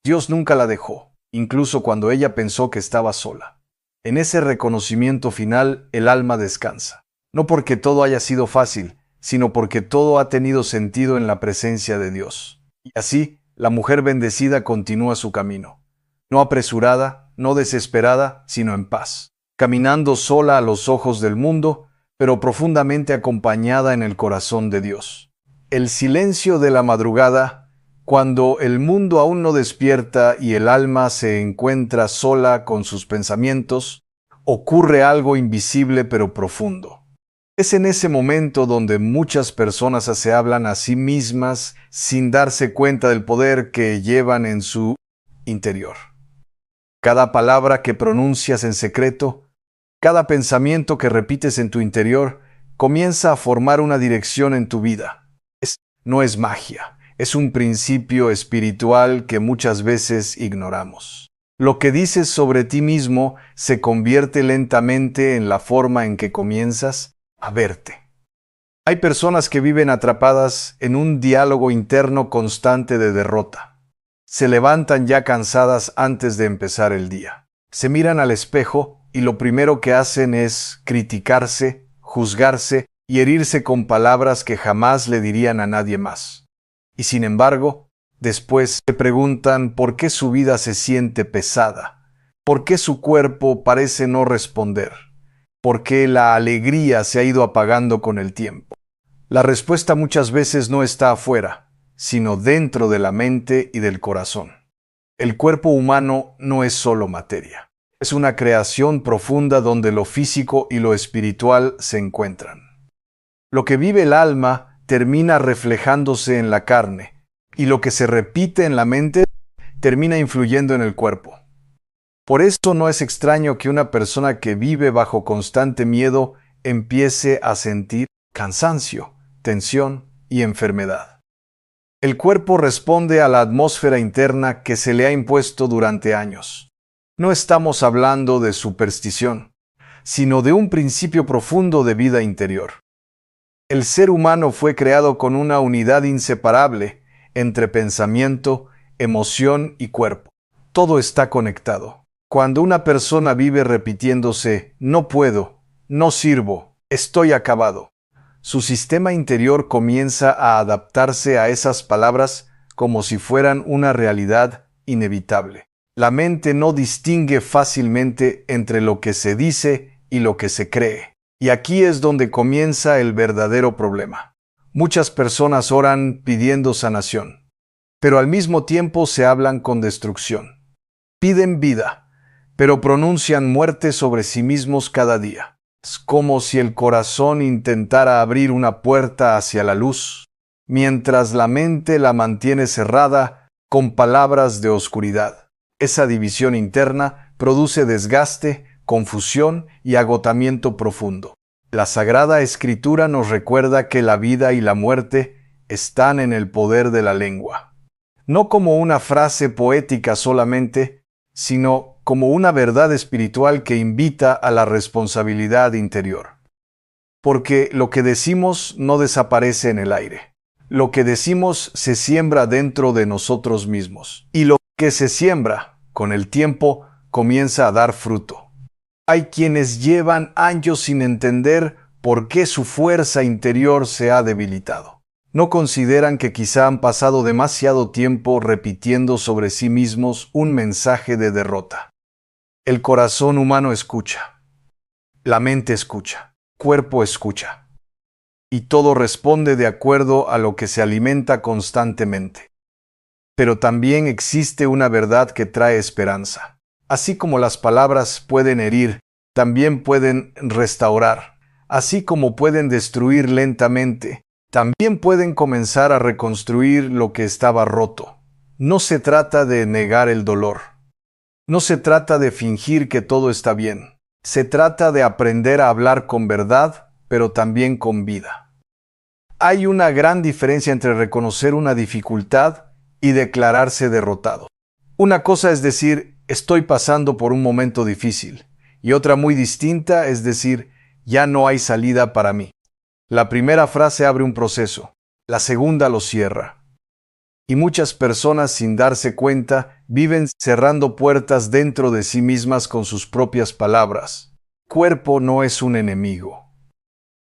Dios nunca la dejó, incluso cuando ella pensó que estaba sola. En ese reconocimiento final, el alma descansa. No porque todo haya sido fácil, sino porque todo ha tenido sentido en la presencia de Dios. Y así, la mujer bendecida continúa su camino, no apresurada, no desesperada, sino en paz, caminando sola a los ojos del mundo, pero profundamente acompañada en el corazón de Dios. El silencio de la madrugada, cuando el mundo aún no despierta y el alma se encuentra sola con sus pensamientos, ocurre algo invisible pero profundo. Es en ese momento donde muchas personas se hablan a sí mismas sin darse cuenta del poder que llevan en su interior. Cada palabra que pronuncias en secreto, cada pensamiento que repites en tu interior, comienza a formar una dirección en tu vida. No es magia, es un principio espiritual que muchas veces ignoramos. Lo que dices sobre ti mismo se convierte lentamente en la forma en que comienzas a verte. Hay personas que viven atrapadas en un diálogo interno constante de derrota. Se levantan ya cansadas antes de empezar el día. Se miran al espejo y lo primero que hacen es criticarse, juzgarse y herirse con palabras que jamás le dirían a nadie más. Y sin embargo, después se preguntan por qué su vida se siente pesada, por qué su cuerpo parece no responder. ¿Por qué la alegría se ha ido apagando con el tiempo? La respuesta muchas veces no está afuera, sino dentro de la mente y del corazón. El cuerpo humano no es solo materia. Es una creación profunda donde lo físico y lo espiritual se encuentran. Lo que vive el alma termina reflejándose en la carne, y lo que se repite en la mente termina influyendo en el cuerpo. Por esto no es extraño que una persona que vive bajo constante miedo empiece a sentir cansancio, tensión y enfermedad. El cuerpo responde a la atmósfera interna que se le ha impuesto durante años. No estamos hablando de superstición, sino de un principio profundo de vida interior. El ser humano fue creado con una unidad inseparable entre pensamiento, emoción y cuerpo. Todo está conectado. Cuando una persona vive repitiéndose, no puedo, no sirvo, estoy acabado, su sistema interior comienza a adaptarse a esas palabras como si fueran una realidad inevitable. La mente no distingue fácilmente entre lo que se dice y lo que se cree. Y aquí es donde comienza el verdadero problema. Muchas personas oran pidiendo sanación, pero al mismo tiempo se hablan con destrucción. Piden vida, pero pronuncian muerte sobre sí mismos cada día. Es como si el corazón intentara abrir una puerta hacia la luz, mientras la mente la mantiene cerrada con palabras de oscuridad. Esa división interna produce desgaste, confusión y agotamiento profundo. La Sagrada Escritura nos recuerda que la vida y la muerte están en el poder de la lengua. No como una frase poética solamente, sino como una verdad espiritual que invita a la responsabilidad interior. Porque lo que decimos no desaparece en el aire. Lo que decimos se siembra dentro de nosotros mismos. Y lo que se siembra, con el tiempo, comienza a dar fruto. Hay quienes llevan años sin entender por qué su fuerza interior se ha debilitado. No consideran que quizá han pasado demasiado tiempo repitiendo sobre sí mismos un mensaje de derrota. El corazón humano escucha. La mente escucha. Cuerpo escucha. Y todo responde de acuerdo a lo que se alimenta constantemente. Pero también existe una verdad que trae esperanza. Así como las palabras pueden herir, también pueden restaurar. Así como pueden destruir lentamente, también pueden comenzar a reconstruir lo que estaba roto. No se trata de negar el dolor. No se trata de fingir que todo está bien. Se trata de aprender a hablar con verdad, pero también con vida. Hay una gran diferencia entre reconocer una dificultad y declararse derrotado. Una cosa es decir, estoy pasando por un momento difícil, y otra muy distinta es decir, ya no hay salida para mí. La primera frase abre un proceso, la segunda lo cierra. Y muchas personas, sin darse cuenta, viven cerrando puertas dentro de sí mismas con sus propias palabras. Cuerpo no es un enemigo.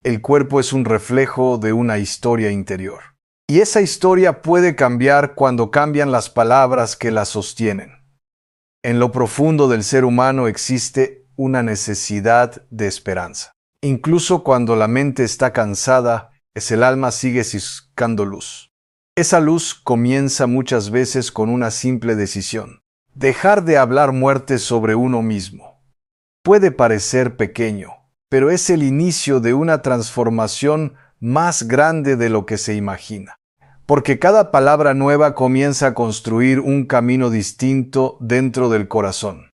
El cuerpo es un reflejo de una historia interior. Y esa historia puede cambiar cuando cambian las palabras que la sostienen. En lo profundo del ser humano existe una necesidad de esperanza. Incluso cuando la mente está cansada, el alma sigue buscando luz. Esa luz comienza muchas veces con una simple decisión: dejar de hablar muerte sobre uno mismo. Puede parecer pequeño, pero es el inicio de una transformación más grande de lo que se imagina. Porque cada palabra nueva comienza a construir un camino distinto dentro del corazón.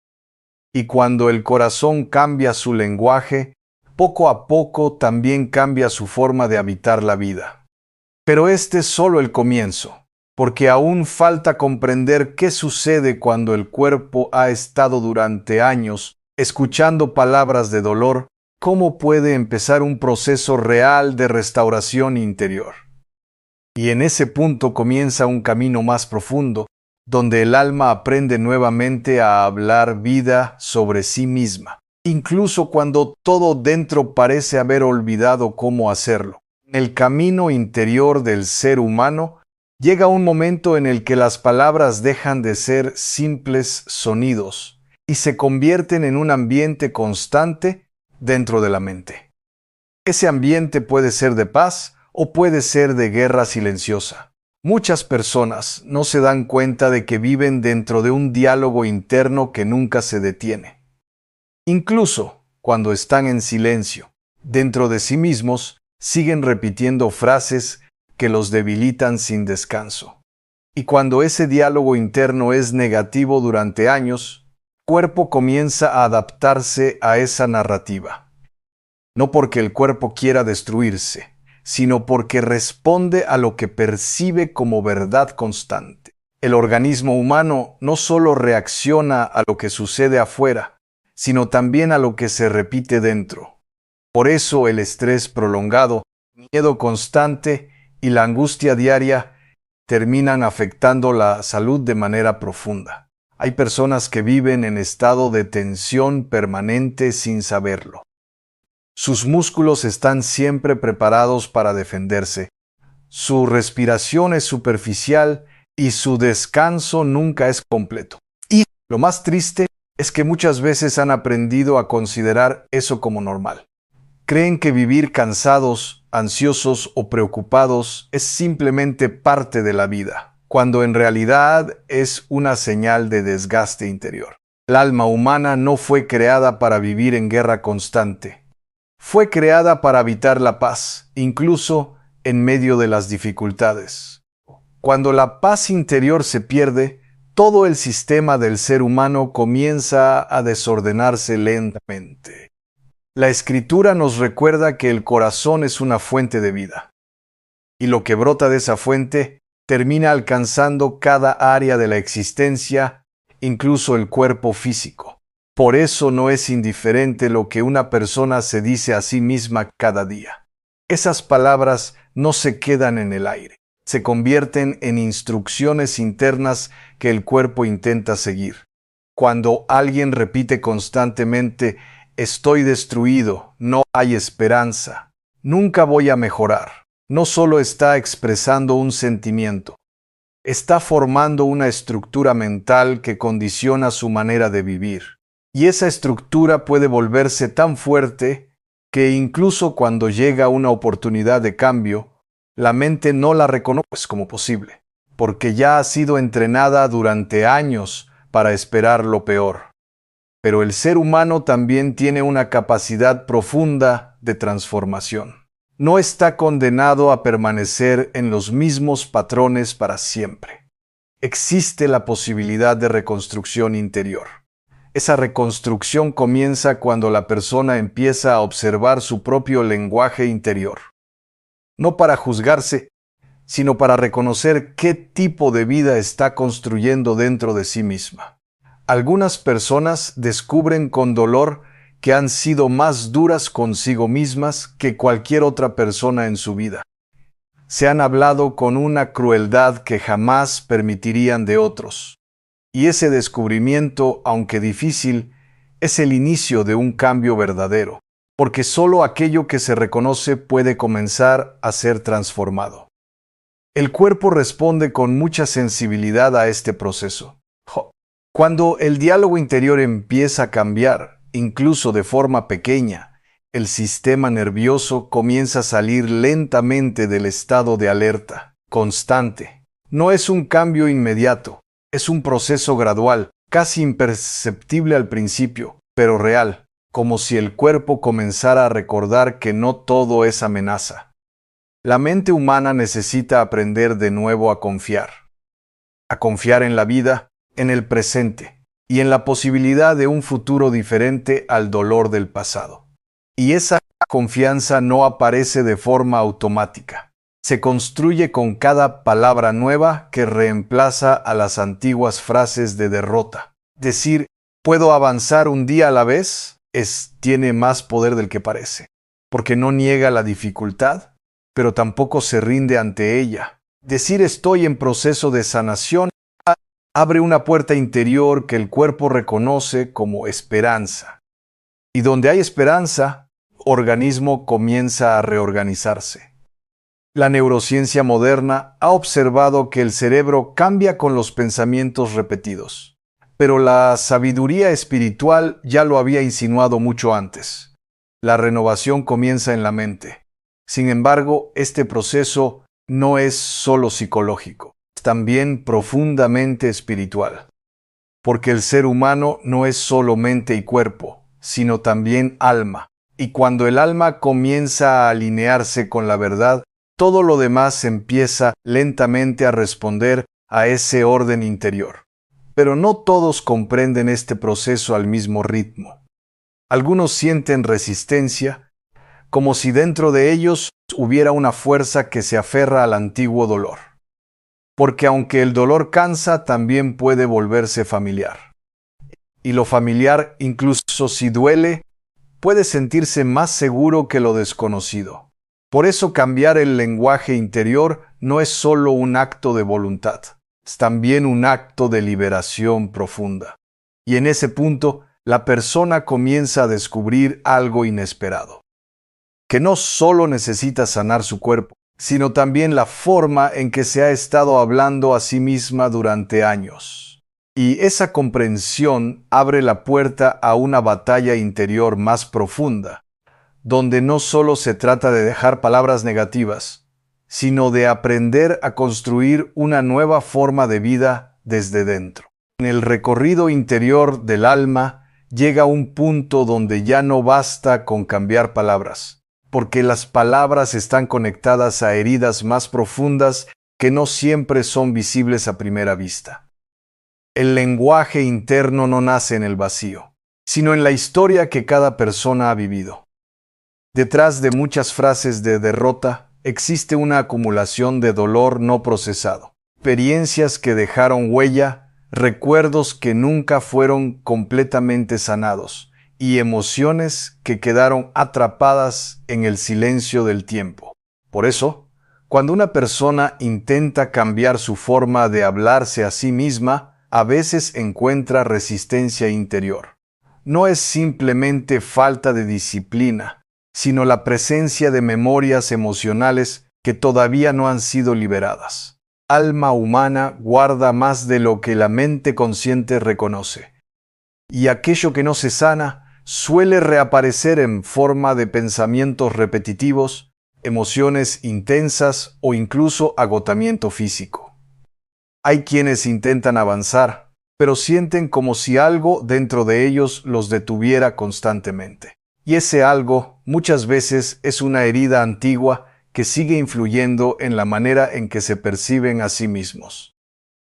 Y cuando el corazón cambia su lenguaje, poco a poco también cambia su forma de habitar la vida. Pero este es solo el comienzo, porque aún falta comprender qué sucede cuando el cuerpo ha estado durante años escuchando palabras de dolor, cómo puede empezar un proceso real de restauración interior. Y en ese punto comienza un camino más profundo, donde el alma aprende nuevamente a hablar vida sobre sí misma, incluso cuando todo dentro parece haber olvidado cómo hacerlo. En el camino interior del ser humano, llega un momento en el que las palabras dejan de ser simples sonidos y se convierten en un ambiente constante dentro de la mente. Ese ambiente puede ser de paz o puede ser de guerra silenciosa. Muchas personas no se dan cuenta de que viven dentro de un diálogo interno que nunca se detiene. Incluso cuando están en silencio, dentro de sí mismos, siguen repitiendo frases que los debilitan sin descanso. Y cuando ese diálogo interno es negativo durante años, el cuerpo comienza a adaptarse a esa narrativa. No porque el cuerpo quiera destruirse, sino porque responde a lo que percibe como verdad constante. El organismo humano no solo reacciona a lo que sucede afuera, sino también a lo que se repite dentro. Por eso el estrés prolongado, el miedo constante y la angustia diaria terminan afectando la salud de manera profunda. Hay personas que viven en estado de tensión permanente sin saberlo. Sus músculos están siempre preparados para defenderse. Su respiración es superficial y su descanso nunca es completo. Y lo más triste es que muchas veces han aprendido a considerar eso como normal. Creen que vivir cansados, ansiosos o preocupados es simplemente parte de la vida, cuando en realidad es una señal de desgaste interior. El alma humana no fue creada para vivir en guerra constante. Fue creada para habitar la paz, incluso en medio de las dificultades. Cuando la paz interior se pierde, todo el sistema del ser humano comienza a desordenarse lentamente. La Escritura nos recuerda que el corazón es una fuente de vida, y lo que brota de esa fuente termina alcanzando cada área de la existencia, incluso el cuerpo físico. Por eso no es indiferente lo que una persona se dice a sí misma cada día. Esas palabras no se quedan en el aire, se convierten en instrucciones internas que el cuerpo intenta seguir. Cuando alguien repite constantemente, estoy destruido, no hay esperanza, nunca voy a mejorar, no solo está expresando un sentimiento, está formando una estructura mental que condiciona su manera de vivir. Y esa estructura puede volverse tan fuerte que incluso cuando llega una oportunidad de cambio, la mente no la reconoce como posible, porque ya ha sido entrenada durante años para esperar lo peor. Pero el ser humano también tiene una capacidad profunda de transformación. No está condenado a permanecer en los mismos patrones para siempre. Existe la posibilidad de reconstrucción interior. Esa reconstrucción comienza cuando la persona empieza a observar su propio lenguaje interior. No para juzgarse, sino para reconocer qué tipo de vida está construyendo dentro de sí misma. Algunas personas descubren con dolor que han sido más duras consigo mismas que cualquier otra persona en su vida. Se han hablado con una crueldad que jamás permitirían de otros. Y ese descubrimiento, aunque difícil, es el inicio de un cambio verdadero, porque solo aquello que se reconoce puede comenzar a ser transformado. El cuerpo responde con mucha sensibilidad a este proceso. Cuando el diálogo interior empieza a cambiar, incluso de forma pequeña, el sistema nervioso comienza a salir lentamente del estado de alerta, constante. No es un cambio inmediato. Es un proceso gradual, casi imperceptible al principio, pero real, como si el cuerpo comenzara a recordar que no todo es amenaza. La mente humana necesita aprender de nuevo a confiar en la vida, en el presente, y en la posibilidad de un futuro diferente al dolor del pasado. Y esa confianza no aparece de forma automática. Se construye con cada palabra nueva que reemplaza a las antiguas frases de derrota. Decir, ¿puedo avanzar un día a la vez? Tiene más poder del que parece, porque no niega la dificultad, pero tampoco se rinde ante ella. Decir estoy en proceso de sanación abre una puerta interior que el cuerpo reconoce como esperanza. Y donde hay esperanza, el organismo comienza a reorganizarse. La neurociencia moderna ha observado que el cerebro cambia con los pensamientos repetidos, pero la sabiduría espiritual ya lo había insinuado mucho antes. La renovación comienza en la mente. Sin embargo, este proceso no es solo psicológico, es también profundamente espiritual, porque el ser humano no es solo mente y cuerpo, sino también alma, y cuando el alma comienza a alinearse con la verdad, todo lo demás empieza lentamente a responder a ese orden interior. Pero no todos comprenden este proceso al mismo ritmo. Algunos sienten resistencia, como si dentro de ellos hubiera una fuerza que se aferra al antiguo dolor. Porque aunque el dolor cansa, también puede volverse familiar. Y lo familiar, incluso si duele, puede sentirse más seguro que lo desconocido. Por eso cambiar el lenguaje interior no es solo un acto de voluntad, es también un acto de liberación profunda. Y en ese punto, la persona comienza a descubrir algo inesperado, que no solo necesita sanar su cuerpo, sino también la forma en que se ha estado hablando a sí misma durante años. Y esa comprensión abre la puerta a una batalla interior más profunda, donde no solo se trata de dejar palabras negativas, sino de aprender a construir una nueva forma de vida desde dentro. En el recorrido interior del alma llega un punto donde ya no basta con cambiar palabras, porque las palabras están conectadas a heridas más profundas que no siempre son visibles a primera vista. El lenguaje interno no nace en el vacío, sino en la historia que cada persona ha vivido. Detrás de muchas frases de derrota existe una acumulación de dolor no procesado, experiencias que dejaron huella, recuerdos que nunca fueron completamente sanados y emociones que quedaron atrapadas en el silencio del tiempo. Por eso, cuando una persona intenta cambiar su forma de hablarse a sí misma, a veces encuentra resistencia interior. No es simplemente falta de disciplina, sino la presencia de memorias emocionales que todavía no han sido liberadas. Alma humana guarda más de lo que la mente consciente reconoce, y aquello que no se sana suele reaparecer en forma de pensamientos repetitivos, emociones intensas o incluso agotamiento físico. Hay quienes intentan avanzar, pero sienten como si algo dentro de ellos los detuviera constantemente. Y ese algo muchas veces es una herida antigua que sigue influyendo en la manera en que se perciben a sí mismos.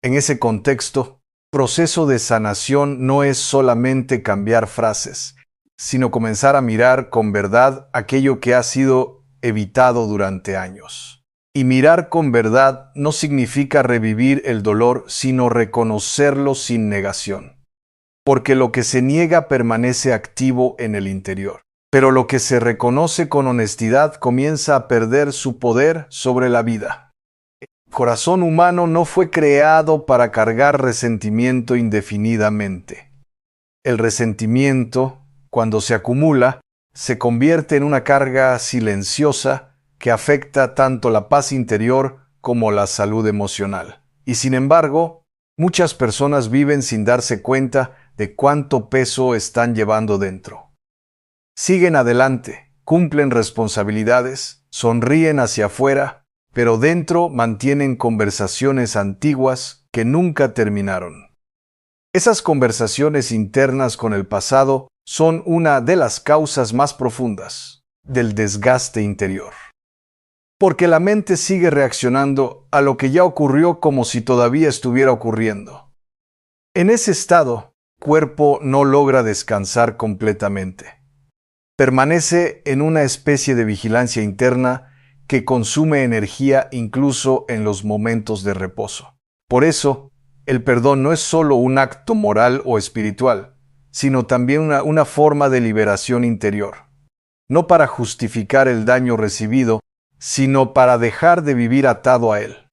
En ese contexto, el proceso de sanación no es solamente cambiar frases, sino comenzar a mirar con verdad aquello que ha sido evitado durante años. Y mirar con verdad no significa revivir el dolor, sino reconocerlo sin negación. Porque lo que se niega permanece activo en el interior. Pero lo que se reconoce con honestidad comienza a perder su poder sobre la vida. El corazón humano no fue creado para cargar resentimiento indefinidamente. El resentimiento, cuando se acumula, se convierte en una carga silenciosa que afecta tanto la paz interior como la salud emocional. Y sin embargo, muchas personas viven sin darse cuenta de cuánto peso están llevando dentro. Siguen adelante, cumplen responsabilidades, sonríen hacia afuera, pero dentro mantienen conversaciones antiguas que nunca terminaron. Esas conversaciones internas con el pasado son una de las causas más profundas del desgaste interior. Porque la mente sigue reaccionando a lo que ya ocurrió como si todavía estuviera ocurriendo. En ese estado, el cuerpo no logra descansar completamente. Permanece en una especie de vigilancia interna que consume energía incluso en los momentos de reposo. Por eso, el perdón no es solo un acto moral o espiritual, sino también una forma de liberación interior. No para justificar el daño recibido, sino para dejar de vivir atado a él.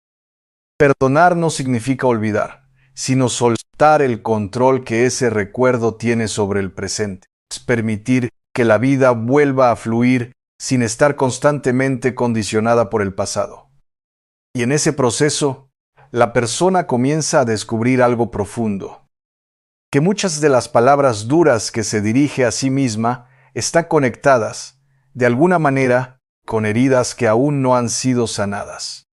Perdonar no significa olvidar, sino soltar el control que ese recuerdo tiene sobre el presente. Es permitir que la vida vuelva a fluir sin estar constantemente condicionada por el pasado. Y en ese proceso, la persona comienza a descubrir algo profundo, que muchas de las palabras duras que se dirige a sí misma están conectadas, de alguna manera, con heridas que aún no han sido sanadas.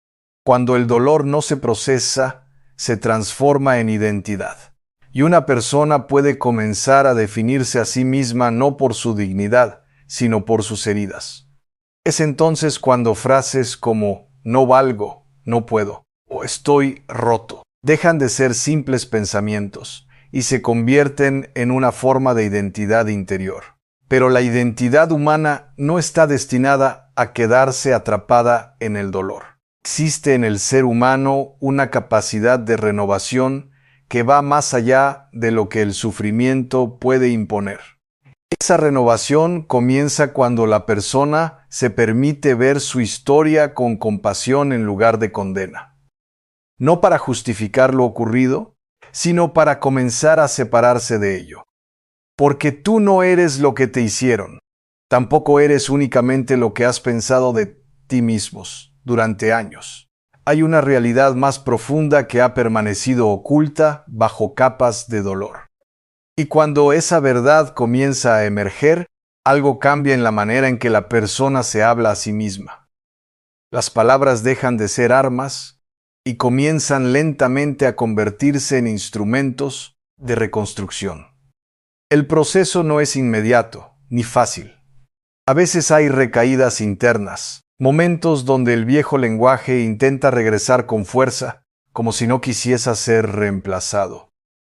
Cuando el dolor no se procesa, se transforma en identidad. Y una persona puede comenzar a definirse a sí misma no por su dignidad, sino por sus heridas. Es entonces cuando frases como no valgo, no puedo o estoy roto dejan de ser simples pensamientos y se convierten en una forma de identidad interior. Pero la identidad humana no está destinada a quedarse atrapada en el dolor. Existe en el ser humano una capacidad de renovación que va más allá de lo que el sufrimiento puede imponer. Esa renovación comienza cuando la persona se permite ver su historia con compasión en lugar de condena. No para justificar lo ocurrido, sino para comenzar a separarse de ello. Porque tú no eres lo que te hicieron. Tampoco eres únicamente lo que has pensado de ti mismos durante años. Hay una realidad más profunda que ha permanecido oculta bajo capas de dolor. Y cuando esa verdad comienza a emerger, algo cambia en la manera en que la persona se habla a sí misma. Las palabras dejan de ser armas y comienzan lentamente a convertirse en instrumentos de reconstrucción. El proceso no es inmediato ni fácil. A veces hay recaídas internas, momentos donde el viejo lenguaje intenta regresar con fuerza, como si no quisiese ser reemplazado.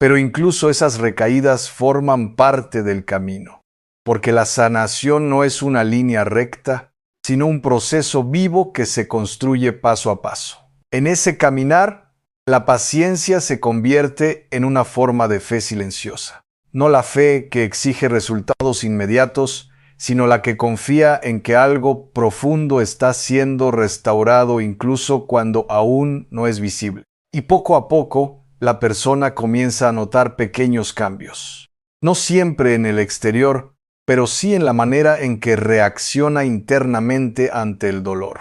Pero incluso esas recaídas forman parte del camino, porque la sanación no es una línea recta, sino un proceso vivo que se construye paso a paso. En ese caminar, la paciencia se convierte en una forma de fe silenciosa. No la fe que exige resultados inmediatos, sino la que confía en que algo profundo está siendo restaurado incluso cuando aún no es visible. Y poco a poco, la persona comienza a notar pequeños cambios. No siempre en el exterior, pero sí en la manera en que reacciona internamente ante el dolor.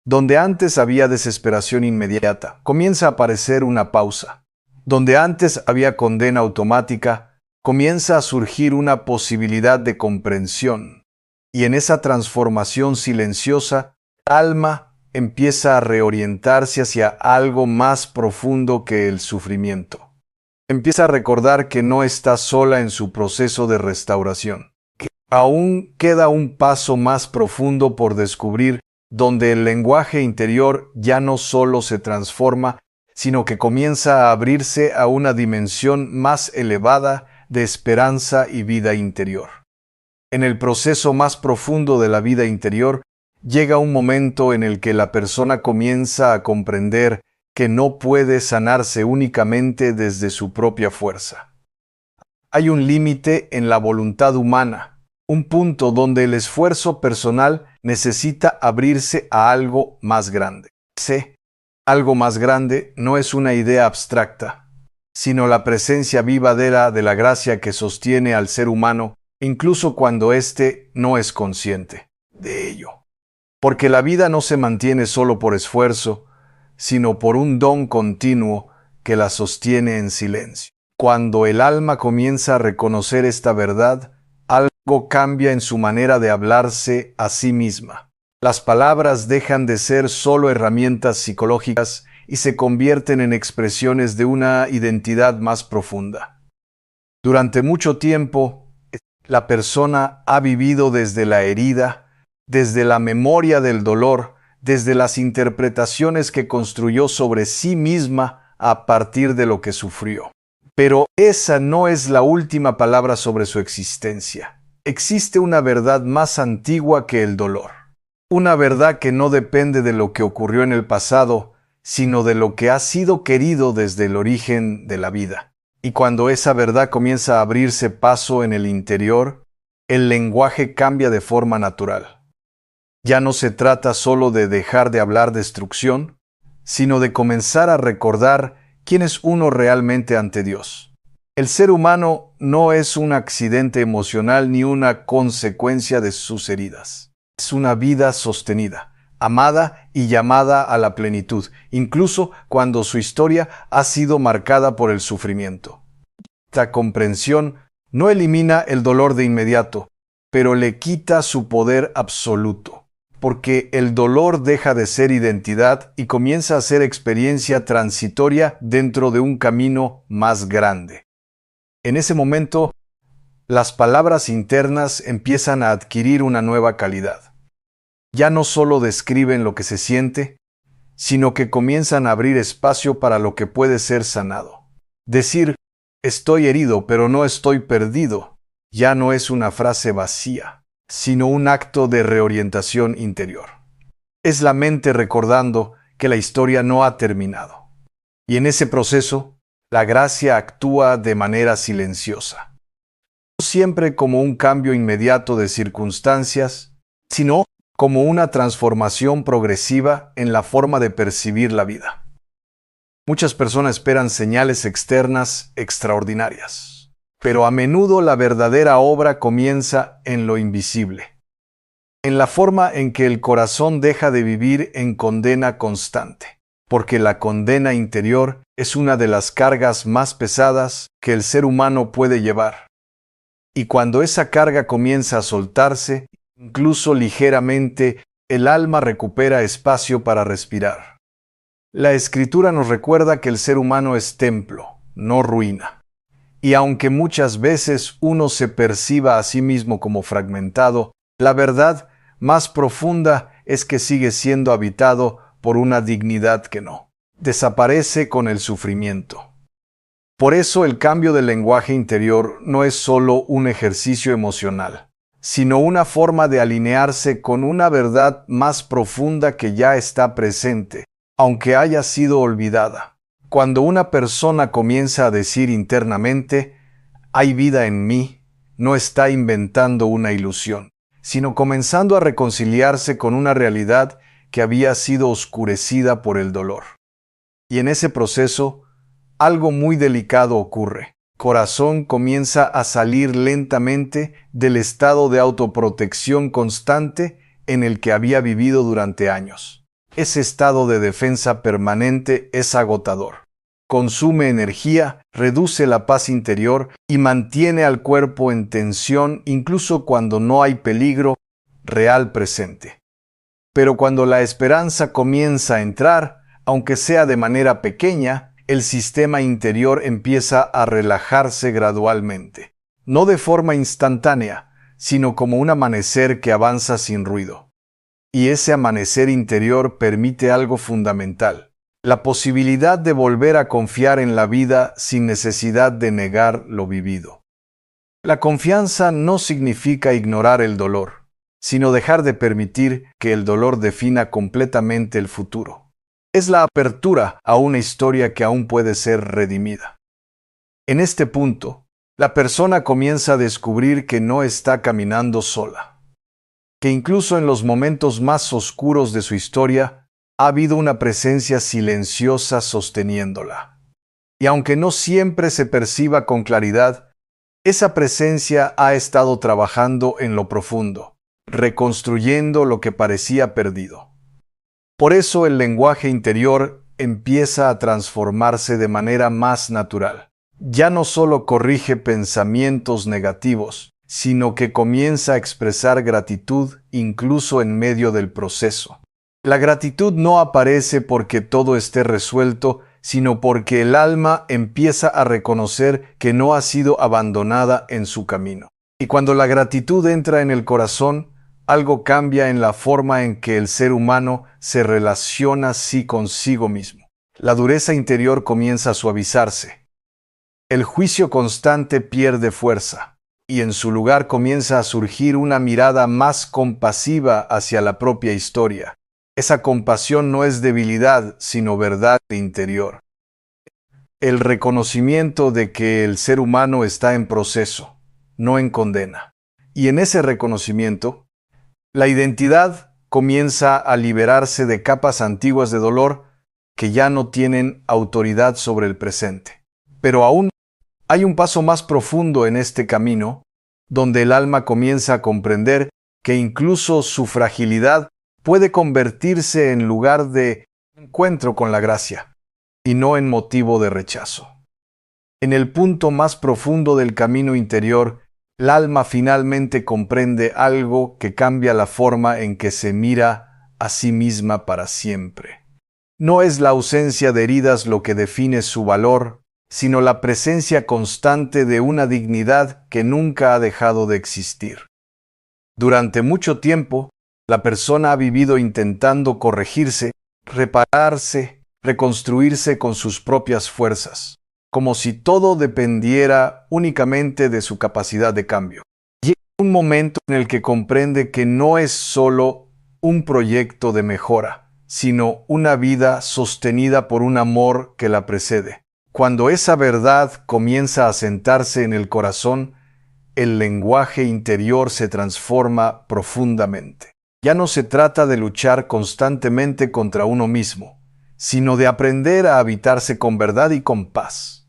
Donde antes había desesperación inmediata, comienza a aparecer una pausa. Donde antes había condena automática, comienza a surgir una posibilidad de comprensión. Y en esa transformación silenciosa, el alma empieza a reorientarse hacia algo más profundo que el sufrimiento. Empieza a recordar que no está sola en su proceso de restauración, que aún queda un paso más profundo por descubrir, donde el lenguaje interior ya no solo se transforma, sino que comienza a abrirse a una dimensión más elevada de esperanza y vida interior. En el proceso más profundo de la vida interior, llega un momento en el que la persona comienza a comprender que no puede sanarse únicamente desde su propia fuerza. Hay un límite en la voluntad humana, un punto donde el esfuerzo personal necesita abrirse a algo más grande. Ese algo más grande no es una idea abstracta, sino la presencia vivadera de la gracia que sostiene al ser humano, incluso cuando éste no es consciente de ello. Porque la vida no se mantiene solo por esfuerzo, sino por un don continuo que la sostiene en silencio. Cuando el alma comienza a reconocer esta verdad, algo cambia en su manera de hablarse a sí misma. Las palabras dejan de ser solo herramientas psicológicas y se convierten en expresiones de una identidad más profunda. Durante mucho tiempo, la persona ha vivido desde la herida, desde la memoria del dolor, desde las interpretaciones que construyó sobre sí misma a partir de lo que sufrió. Pero esa no es la última palabra sobre su existencia. Existe una verdad más antigua que el dolor. Una verdad que no depende de lo que ocurrió en el pasado, sino de lo que ha sido querido desde el origen de la vida. Y cuando esa verdad comienza a abrirse paso en el interior, el lenguaje cambia de forma natural. Ya no se trata solo de dejar de hablar destrucción, sino de comenzar a recordar quién es uno realmente ante Dios. El ser humano no es un accidente emocional ni una consecuencia de sus heridas. Es una vida sostenida, amada y llamada a la plenitud, incluso cuando su historia ha sido marcada por el sufrimiento. Esta comprensión no elimina el dolor de inmediato, pero le quita su poder absoluto, porque el dolor deja de ser identidad y comienza a ser experiencia transitoria dentro de un camino más grande. En ese momento, las palabras internas empiezan a adquirir una nueva calidad. Ya no solo describen lo que se siente, sino que comienzan a abrir espacio para lo que puede ser sanado. Decir, estoy herido, pero no estoy perdido, ya no es una frase vacía, sino un acto de reorientación interior. Es la mente recordando que la historia no ha terminado. Y en ese proceso, la gracia actúa de manera silenciosa. No siempre como un cambio inmediato de circunstancias, sino como una transformación progresiva en la forma de percibir la vida. Muchas personas esperan señales externas extraordinarias, pero a menudo la verdadera obra comienza en lo invisible, en la forma en que el corazón deja de vivir en condena constante, porque la condena interior es una de las cargas más pesadas que el ser humano puede llevar. Y cuando esa carga comienza a soltarse, incluso ligeramente, el alma recupera espacio para respirar. La Escritura nos recuerda que el ser humano es templo, no ruina. Y aunque muchas veces uno se perciba a sí mismo como fragmentado, la verdad más profunda es que sigue siendo habitado por una dignidad que no desaparece con el sufrimiento. Por eso el cambio del lenguaje interior no es solo un ejercicio emocional, sino una forma de alinearse con una verdad más profunda que ya está presente, aunque haya sido olvidada. Cuando una persona comienza a decir internamente, hay vida en mí, no está inventando una ilusión, sino comenzando a reconciliarse con una realidad que había sido oscurecida por el dolor. Y en ese proceso, algo muy delicado ocurre. Corazón comienza a salir lentamente del estado de autoprotección constante en el que había vivido durante años. Ese estado de defensa permanente es agotador. Consume energía, reduce la paz interior y mantiene al cuerpo en tensión incluso cuando no hay peligro real presente. Pero cuando la esperanza comienza a entrar, aunque sea de manera pequeña, el sistema interior empieza a relajarse gradualmente, no de forma instantánea, sino como un amanecer que avanza sin ruido. Y ese amanecer interior permite algo fundamental, la posibilidad de volver a confiar en la vida sin necesidad de negar lo vivido. La confianza no significa ignorar el dolor, sino dejar de permitir que el dolor defina completamente el futuro. Es la apertura a una historia que aún puede ser redimida. En este punto, la persona comienza a descubrir que no está caminando sola, que incluso en los momentos más oscuros de su historia ha habido una presencia silenciosa sosteniéndola. Y aunque no siempre se perciba con claridad, esa presencia ha estado trabajando en lo profundo, reconstruyendo lo que parecía perdido. Por eso el lenguaje interior empieza a transformarse de manera más natural. Ya no solo corrige pensamientos negativos, sino que comienza a expresar gratitud incluso en medio del proceso. La gratitud no aparece porque todo esté resuelto, sino porque el alma empieza a reconocer que no ha sido abandonada en su camino. Y cuando la gratitud entra en el corazón, algo cambia en la forma en que el ser humano se relaciona consigo mismo. La dureza interior comienza a suavizarse. El juicio constante pierde fuerza, y en su lugar comienza a surgir una mirada más compasiva hacia la propia historia. Esa compasión no es debilidad, sino verdad interior. El reconocimiento de que el ser humano está en proceso, no en condena. Y en ese reconocimiento, la identidad comienza a liberarse de capas antiguas de dolor que ya no tienen autoridad sobre el presente. Pero aún hay un paso más profundo en este camino, donde el alma comienza a comprender que incluso su fragilidad puede convertirse en lugar de encuentro con la gracia, y no en motivo de rechazo. En el punto más profundo del camino interior, el alma finalmente comprende algo que cambia la forma en que se mira a sí misma para siempre. No es la ausencia de heridas lo que define su valor, sino la presencia constante de una dignidad que nunca ha dejado de existir. Durante mucho tiempo, la persona ha vivido intentando corregirse, repararse, reconstruirse con sus propias fuerzas, como si todo dependiera únicamente de su capacidad de cambio. Llega un momento en el que comprende que no es solo un proyecto de mejora, sino una vida sostenida por un amor que la precede. Cuando esa verdad comienza a sentarse en el corazón, el lenguaje interior se transforma profundamente. Ya no se trata de luchar constantemente contra uno mismo, sino de aprender a habitarse con verdad y con paz.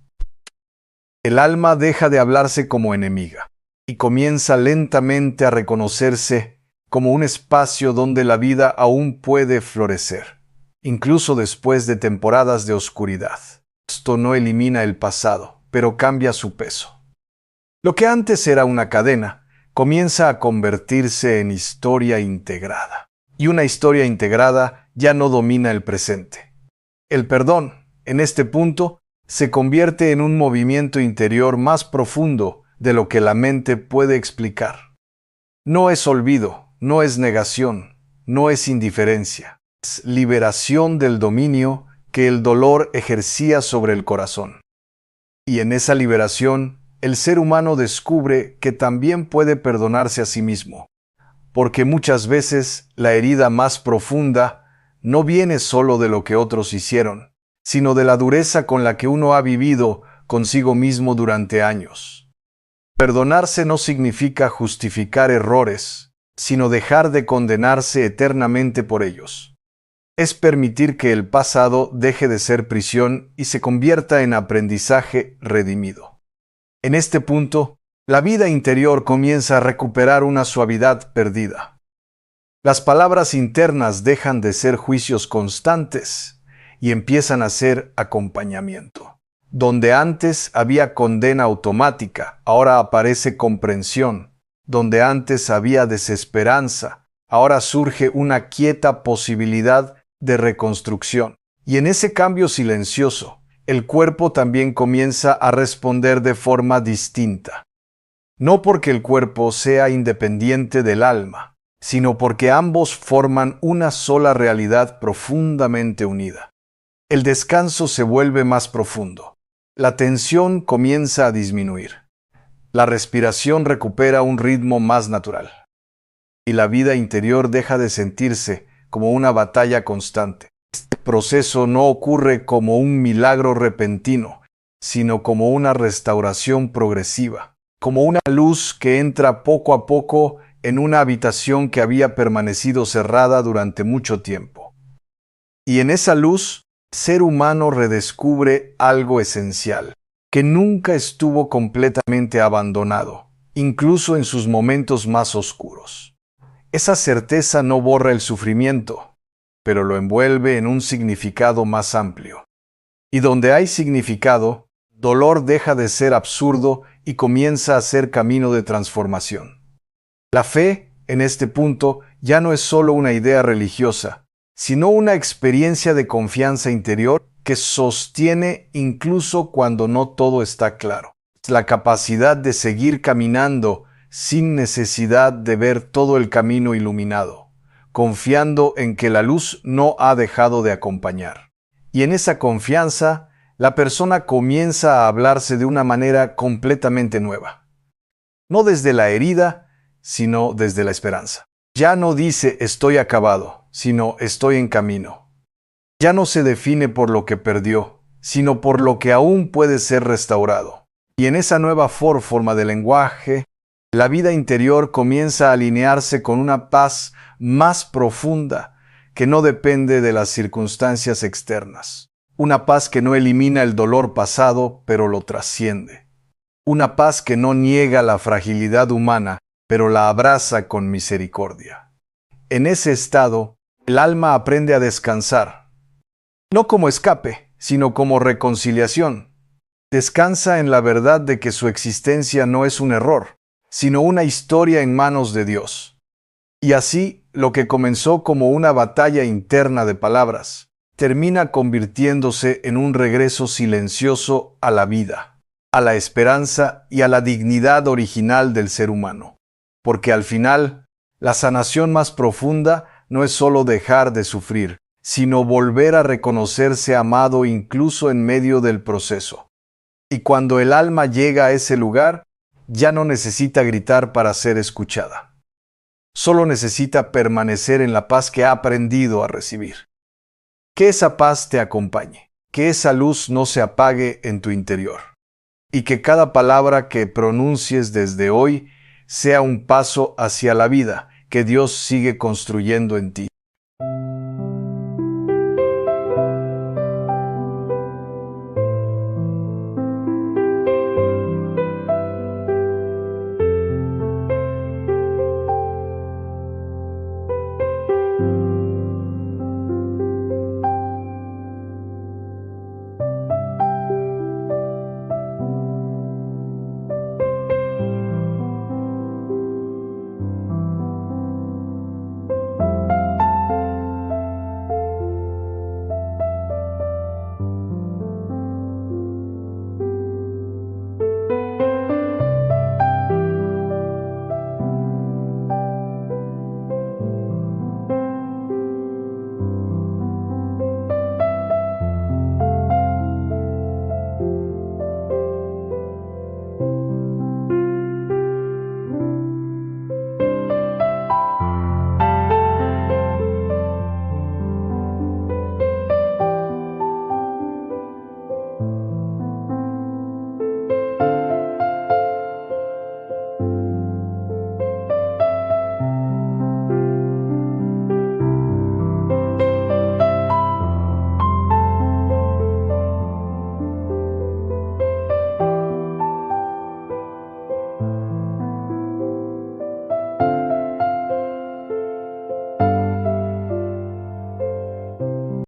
El alma deja de hablarse como enemiga y comienza lentamente a reconocerse como un espacio donde la vida aún puede florecer, incluso después de temporadas de oscuridad. Esto no elimina el pasado, pero cambia su peso. Lo que antes era una cadena, comienza a convertirse en historia integrada. Y una historia integrada ya no domina el presente. El perdón, en este punto, se convierte en un movimiento interior más profundo de lo que la mente puede explicar. No es olvido, no es negación, no es indiferencia. Es liberación del dominio que el dolor ejercía sobre el corazón. Y en esa liberación, el ser humano descubre que también puede perdonarse a sí mismo, porque muchas veces la herida más profunda no viene solo de lo que otros hicieron, sino de la dureza con la que uno ha vivido consigo mismo durante años. Perdonarse no significa justificar errores, sino dejar de condenarse eternamente por ellos. Es permitir que el pasado deje de ser prisión y se convierta en aprendizaje redimido. En este punto, la vida interior comienza a recuperar una suavidad perdida. Las palabras internas dejan de ser juicios constantes y empiezan a ser acompañamiento. Donde antes había condena automática, ahora aparece comprensión. Donde antes había desesperanza, ahora surge una quieta posibilidad de reconstrucción. Y en ese cambio silencioso, el cuerpo también comienza a responder de forma distinta. No porque el cuerpo sea independiente del alma, sino porque ambos forman una sola realidad profundamente unida. El descanso se vuelve más profundo. La tensión comienza a disminuir. La respiración recupera un ritmo más natural. Y la vida interior deja de sentirse como una batalla constante. Este proceso no ocurre como un milagro repentino, sino como una restauración progresiva, como una luz que entra poco a poco en una habitación que había permanecido cerrada durante mucho tiempo. Y en esa luz, el ser humano redescubre algo esencial, que nunca estuvo completamente abandonado, incluso en sus momentos más oscuros. Esa certeza no borra el sufrimiento, pero lo envuelve en un significado más amplio. Y donde hay significado, dolor deja de ser absurdo y comienza a ser camino de transformación. La fe, en este punto, ya no es solo una idea religiosa, sino una experiencia de confianza interior que sostiene incluso cuando no todo está claro. Es la capacidad de seguir caminando sin necesidad de ver todo el camino iluminado, confiando en que la luz no ha dejado de acompañar. Y en esa confianza, la persona comienza a hablarse de una manera completamente nueva. No desde la herida, sino desde la esperanza. Ya no dice estoy acabado, sino estoy en camino. Ya no se define por lo que perdió, sino por lo que aún puede ser restaurado. Y en esa nueva forma de lenguaje, la vida interior comienza a alinearse con una paz más profunda que no depende de las circunstancias externas. Una paz que no elimina el dolor pasado, pero lo trasciende. Una paz que no niega la fragilidad humana, pero la abraza con misericordia. En ese estado, el alma aprende a descansar, no como escape, sino como reconciliación. Descansa en la verdad de que su existencia no es un error, sino una historia en manos de Dios. Y así, lo que comenzó como una batalla interna de palabras, termina convirtiéndose en un regreso silencioso a la vida, a la esperanza y a la dignidad original del ser humano. Porque al final, la sanación más profunda no es solo dejar de sufrir, sino volver a reconocerse amado incluso en medio del proceso. Y cuando el alma llega a ese lugar, ya no necesita gritar para ser escuchada. Solo necesita permanecer en la paz que ha aprendido a recibir. Que esa paz te acompañe, que esa luz no se apague en tu interior, y que cada palabra que pronuncies desde hoy sea un paso hacia la vida que Dios sigue construyendo en ti.